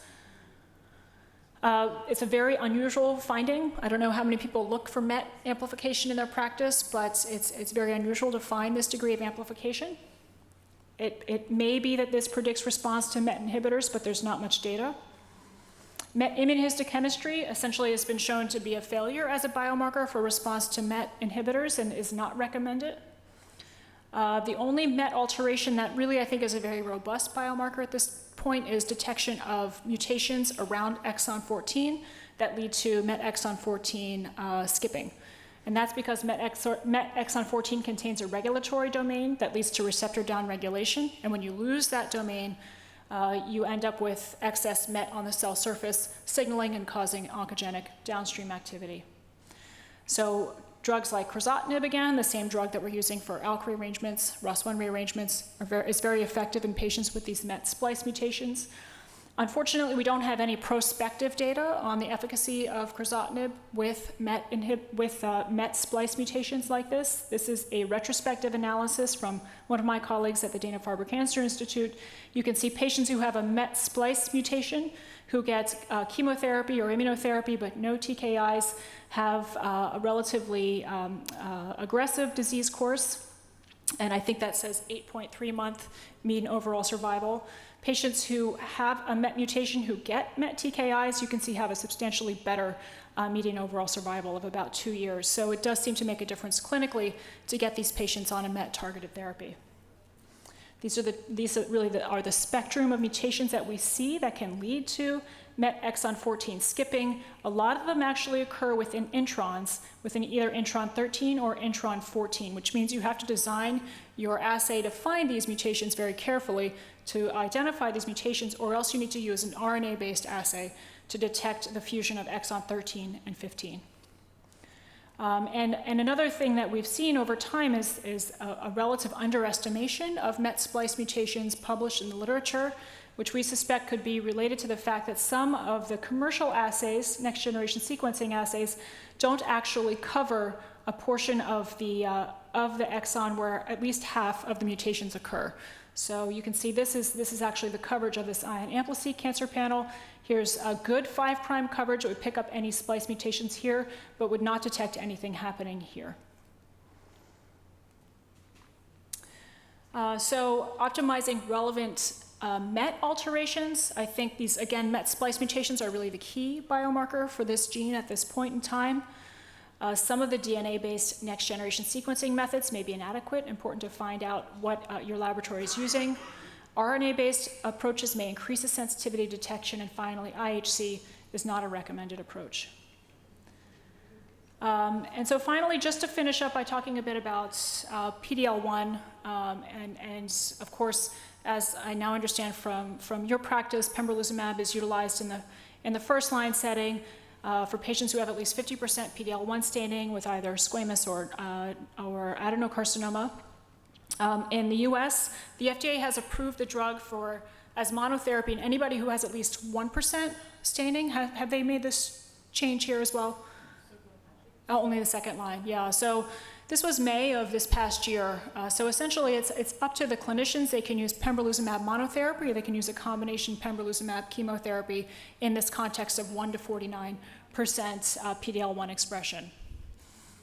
It's a very unusual finding. I don't know how many people look for MET amplification in their practice, but it's very unusual to find this degree of amplification. It may be that this predicts response to MET inhibitors, but there's not much data. MET immunohistochemistry essentially has been shown to be a failure as a biomarker for response to MET inhibitors and is not recommended. The only MET alteration that really I think is a very robust biomarker at this point is detection of mutations around exon 14 that lead to MET exon 14 skipping. And that's because MET exon 14 contains a regulatory domain that leads to receptor downregulation. And when you lose that domain, you end up with excess MET on the cell surface, signaling and causing oncogenic downstream activity. So drugs like crizotinib, again, the same drug that we're using for ALK rearrangements, ROS1 rearrangements, is very effective in patients with these MET splice mutations. Unfortunately, we don't have any prospective data on the efficacy of crizotinib with MET splice mutations like this. This is a retrospective analysis from one of my colleagues at the Dana-Farber Cancer Institute. You can see patients who have a MET splice mutation who get chemotherapy or immunotherapy but no TKIs have a relatively aggressive disease course. And I think that says 8.3-month mean overall survival. Patients who have a MET mutation who get MET TKIs, you can see have a substantially better median overall survival of about 2 years. So it does seem to make a difference clinically to get these patients on a MET targeted therapy. These are really the spectrum of mutations that we see that can lead to MET exon 14 skipping. A lot of them actually occur within introns, within either intron 13 or intron 14, which means you have to design your assay to find these mutations very carefully to identify these mutations, or else you need to use an RNA-based assay to detect the fusion of exon 13 and 15. And another thing that we've seen over time is a relative underestimation of MET splice mutations published in the literature, which we suspect could be related to the fact that some of the commercial assays, next generation sequencing assays, don't actually cover a portion of the exon where at least half of the mutations occur. So you can see this is actually the coverage of this ion ampli-seq cancer panel. Here's a good 5' coverage. It would pick up any splice mutations here, but would not detect anything happening here. So optimizing relevant MET alterations. I think these, again, MET splice mutations are really the key biomarker for this gene at this point in time. Some of the DNA-based next-generation sequencing methods may be inadequate, important to find out what your laboratory is using. RNA-based approaches may increase the sensitivity of detection, and finally, IHC is not a recommended approach. And so finally, just to finish up by talking a bit about PD-L1, and of course, as I now understand from your practice, pembrolizumab is utilized in the first-line setting for patients who have at least 50% PD-L1 staining with either squamous or adenocarcinoma. In the US, the FDA has approved the drug as monotherapy in anybody who has at least 1% staining. Have they made this change here as well? Oh, only the second line, yeah. So this was May of this past year. So essentially, it's up to the clinicians. They can use pembrolizumab monotherapy, or they can use a combination pembrolizumab chemotherapy in this context of 1 to 49% PD-L1 expression.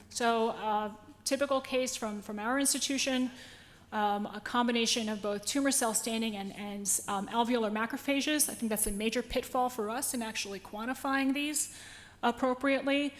So typical case from our institution, a combination of both tumor cell staining and alveolar macrophages. I think that's a major pitfall for us in actually quantifying these appropriately.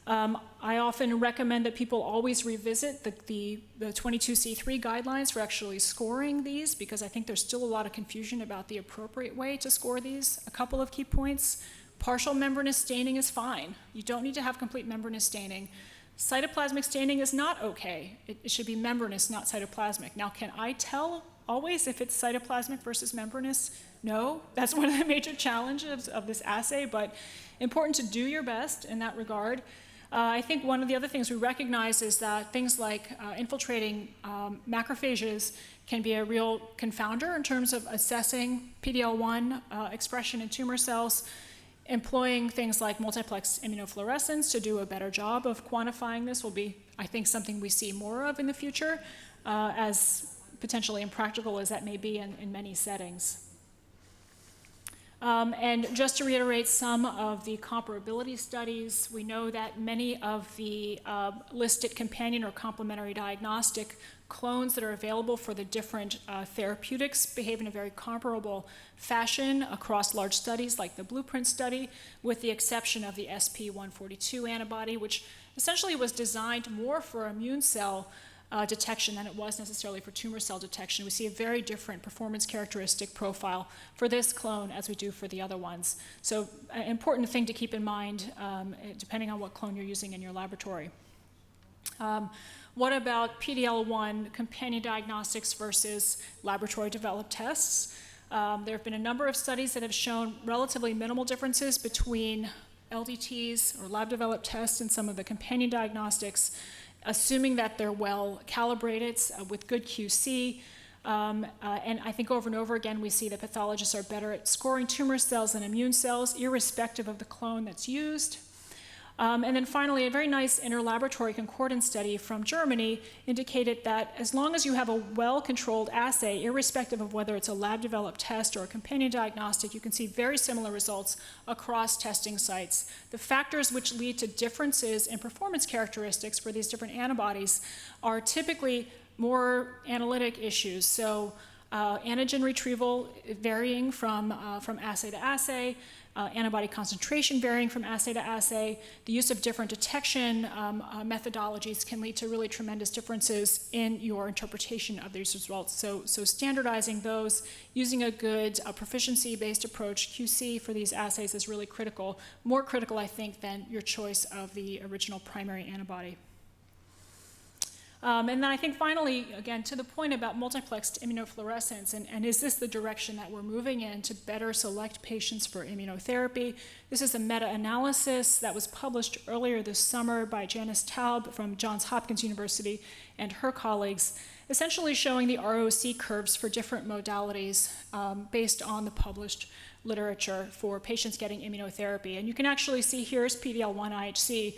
I often recommend that people always revisit the 22C3 guidelines for actually scoring these, because I think there's still a lot of confusion about the appropriate way to score these. A couple of key points. Partial membranous staining is fine. You don't need to have complete membranous staining. Cytoplasmic staining is not okay. It should be membranous, not cytoplasmic. Now, can I tell always if it's cytoplasmic versus membranous? No, that's one of the major challenges of this assay, but important to do your best in that regard. I think one of the other things we recognize is that things like infiltrating macrophages can be a real confounder in terms of assessing PD-L1 expression in tumor cells. Employing things like multiplex immunofluorescence to do a better job of quantifying this will be, I think, something we see more of in the future, as potentially impractical as that may be in many settings. And just to reiterate some of the comparability studies, we know that many of the listed companion or complementary diagnostic clones that are available for the different therapeutics behave in a very comparable fashion across large studies like the Blueprint study, with the exception of the SP142 antibody, which essentially was designed more for immune cell detection than it was necessarily for tumor cell detection. We see a very different performance characteristic profile for this clone as we do for the other ones. So an important thing to keep in mind depending on what clone you're using in your laboratory. What about PD-L1 companion diagnostics versus laboratory developed tests? There have been a number of studies that have shown relatively minimal differences between LDTs or lab developed tests and some of the companion diagnostics, assuming that they're well calibrated with good QC. And I think over and over again we see that pathologists are better at scoring tumor cells than immune cells, irrespective of the clone that's used. And then finally, a very nice interlaboratory concordance study from Germany indicated that as long as you have a well-controlled assay, irrespective of whether it's a lab-developed test or a companion diagnostic, you can see very similar results across testing sites. The factors which lead to differences in performance characteristics for these different antibodies are typically more analytic issues. So antigen retrieval varying from assay to assay, antibody concentration varying from assay to assay, the use of different detection methodologies can lead to really tremendous differences in your interpretation of these results. So standardizing those, using a good proficiency-based approach, QC, for these assays is really critical, more critical, I think, than your choice of the original primary antibody. And then I think finally, again, to the point about multiplexed immunofluorescence, and is this the direction that we're moving in to better select patients for immunotherapy? This is a meta-analysis that was published earlier this summer by Janice Taub from Johns Hopkins University and her colleagues, essentially showing the ROC curves for different modalities based on the published literature for patients getting immunotherapy. And you can actually see here's PD-L1 IHC.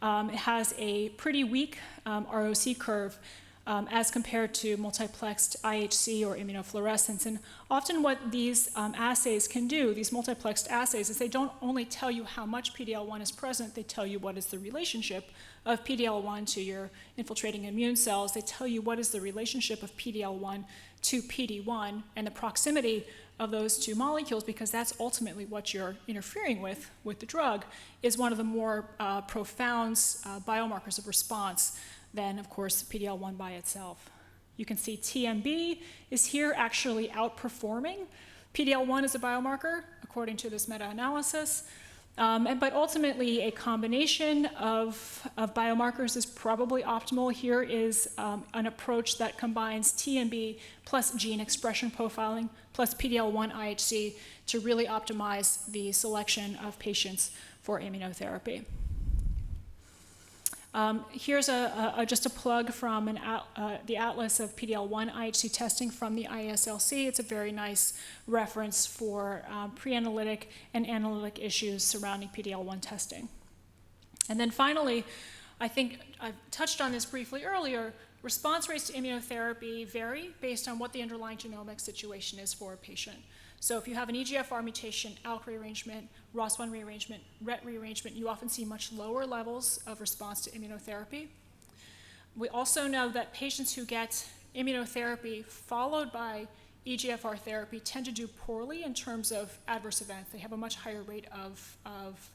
It has a pretty weak ROC curve as compared to multiplexed IHC or immunofluorescence. And often what these assays can do, these multiplexed assays, is they don't only tell you how much PD-L1 is present, they tell you what is the relationship of PD-L1 to your infiltrating immune cells. They tell you what is the relationship of PD-L1 to PD-1 and the proximity of those two molecules, because that's ultimately what you're interfering with the drug, is one of the more profound biomarkers of response than, of course, PD-L1 by itself. You can see TMB is here actually outperforming PD-L1 as a biomarker, according to this meta-analysis. But ultimately, a combination of biomarkers is probably optimal. Here is an approach that combines TMB plus gene expression profiling plus PD-L1 IHC to really optimize the selection of patients for immunotherapy. Here's just a plug from the Atlas of PD-L1 IHC testing from the IASLC. It's a very nice reference for pre-analytic and analytic issues surrounding PD-L1 testing. And then finally, I think I touched on this briefly earlier, response rates to immunotherapy vary based on what the underlying genomic situation is for a patient. So if you have an EGFR mutation, ALK rearrangement, ROS1 rearrangement, RET rearrangement, you often see much lower levels of response to immunotherapy. We also know that patients who get immunotherapy followed by EGFR therapy tend to do poorly in terms of adverse events. They have a much higher rate of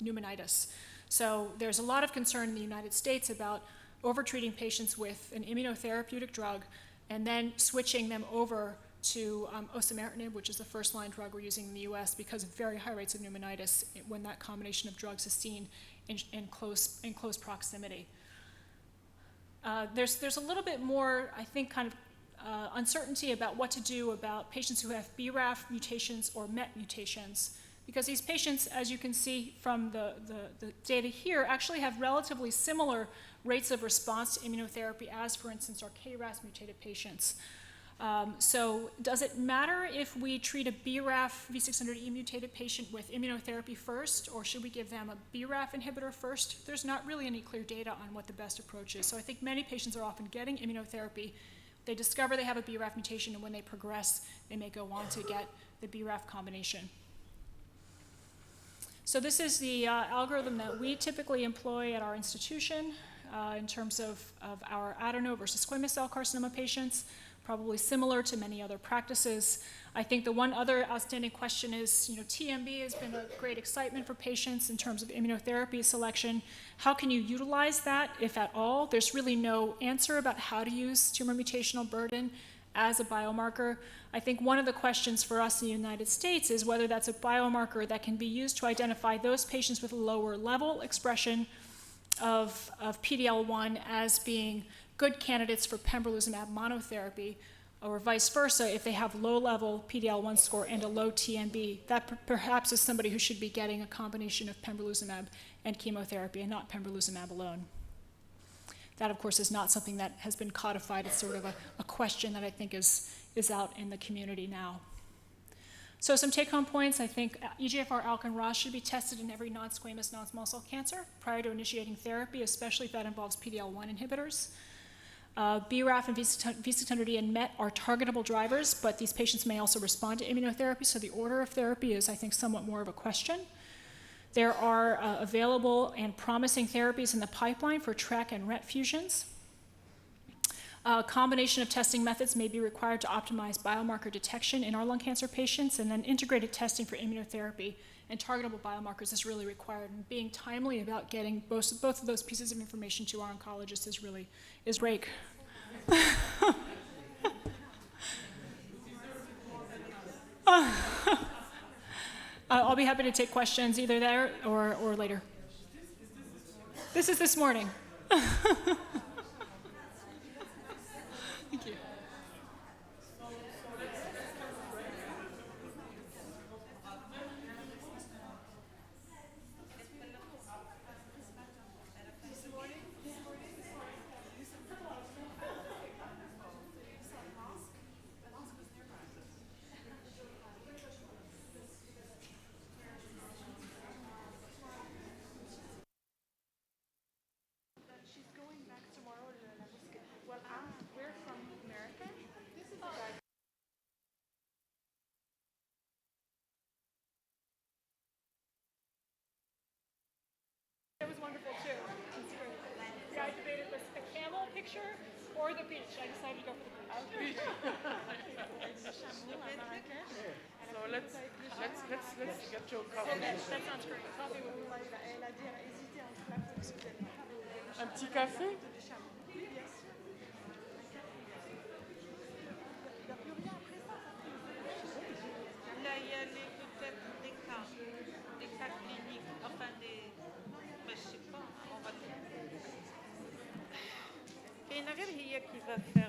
pneumonitis. So there's a lot of concern in the United States about overtreating patients with an immunotherapeutic drug and then switching them over to osimertinib, which is the first-line drug we're using in the US, because of very high rates of pneumonitis when that combination of drugs is seen in close proximity. There's a little bit more, I think, kind of uncertainty about what to do about patients who have BRAF mutations or MET mutations because these patients, as you can see from the data here, actually have relatively similar rates of response to immunotherapy as, for instance, our KRAS mutated patients. So does it matter if we treat a BRAF V600E mutated patient with immunotherapy first, or should we give them a BRAF inhibitor first? There's not really any clear data on what the best approach is. So I think many patients are often getting immunotherapy. They discover they have a BRAF mutation, and when they progress, they may go on to get the BRAF combination. So this is the algorithm that we typically employ at our institution in terms of our adeno versus squamous cell carcinoma patients, probably similar to many other practices. I think the one other outstanding question is, TMB has been a great excitement for patients in terms of immunotherapy selection. How can you utilize that, if at all? There's really no answer about how to use tumor mutational burden as a biomarker. I think one of the questions for us in the United States is whether that's a biomarker that can be used to identify those patients with lower level expression of PD-L1 as being good candidates for pembrolizumab monotherapy, or vice versa, if they have low-level PD-L1 score and a low TMB, that perhaps is somebody who should be getting a combination of pembrolizumab and chemotherapy and not pembrolizumab alone. That, of course, is not something that has been codified. It's sort of a question that I think is out in the community now. So some take-home points. I think EGFR, ALK, and ROS should be tested in every non-squamous, non-small cell cancer prior to initiating therapy, especially if that involves PD-L1 inhibitors. BRAF and V600E and MET are targetable drivers, but these patients may also respond to immunotherapy, so the order of therapy is, I think, somewhat more of a question. There are available and promising therapies in the pipeline for TRK and RET fusions. A combination of testing methods may be required to optimize biomarker detection in our lung cancer patients, and then integrated testing for immunotherapy and targetable biomarkers is really required. And being timely about getting both of those pieces of information to our oncologists is great. I'll be happy to take questions either there or later. This is this morning. Thank you. She's going back tomorrow. Well, we're from America. This is a guy. It was wonderful too. It's great. Yeah, I debated the camel picture or the beach. I decided to go for the beach. So let's get your coffee. That sounds great. Coffee will like that. Elle a dit, elle a hésité entre la photo de Un petit café? des chameaux. Oui, bien sûr. Il n'y a plus rien après ça. Là, il y a peut-être des cas cliniques, enfin mais je sais pas, on va. كاينة غير هي qui va faire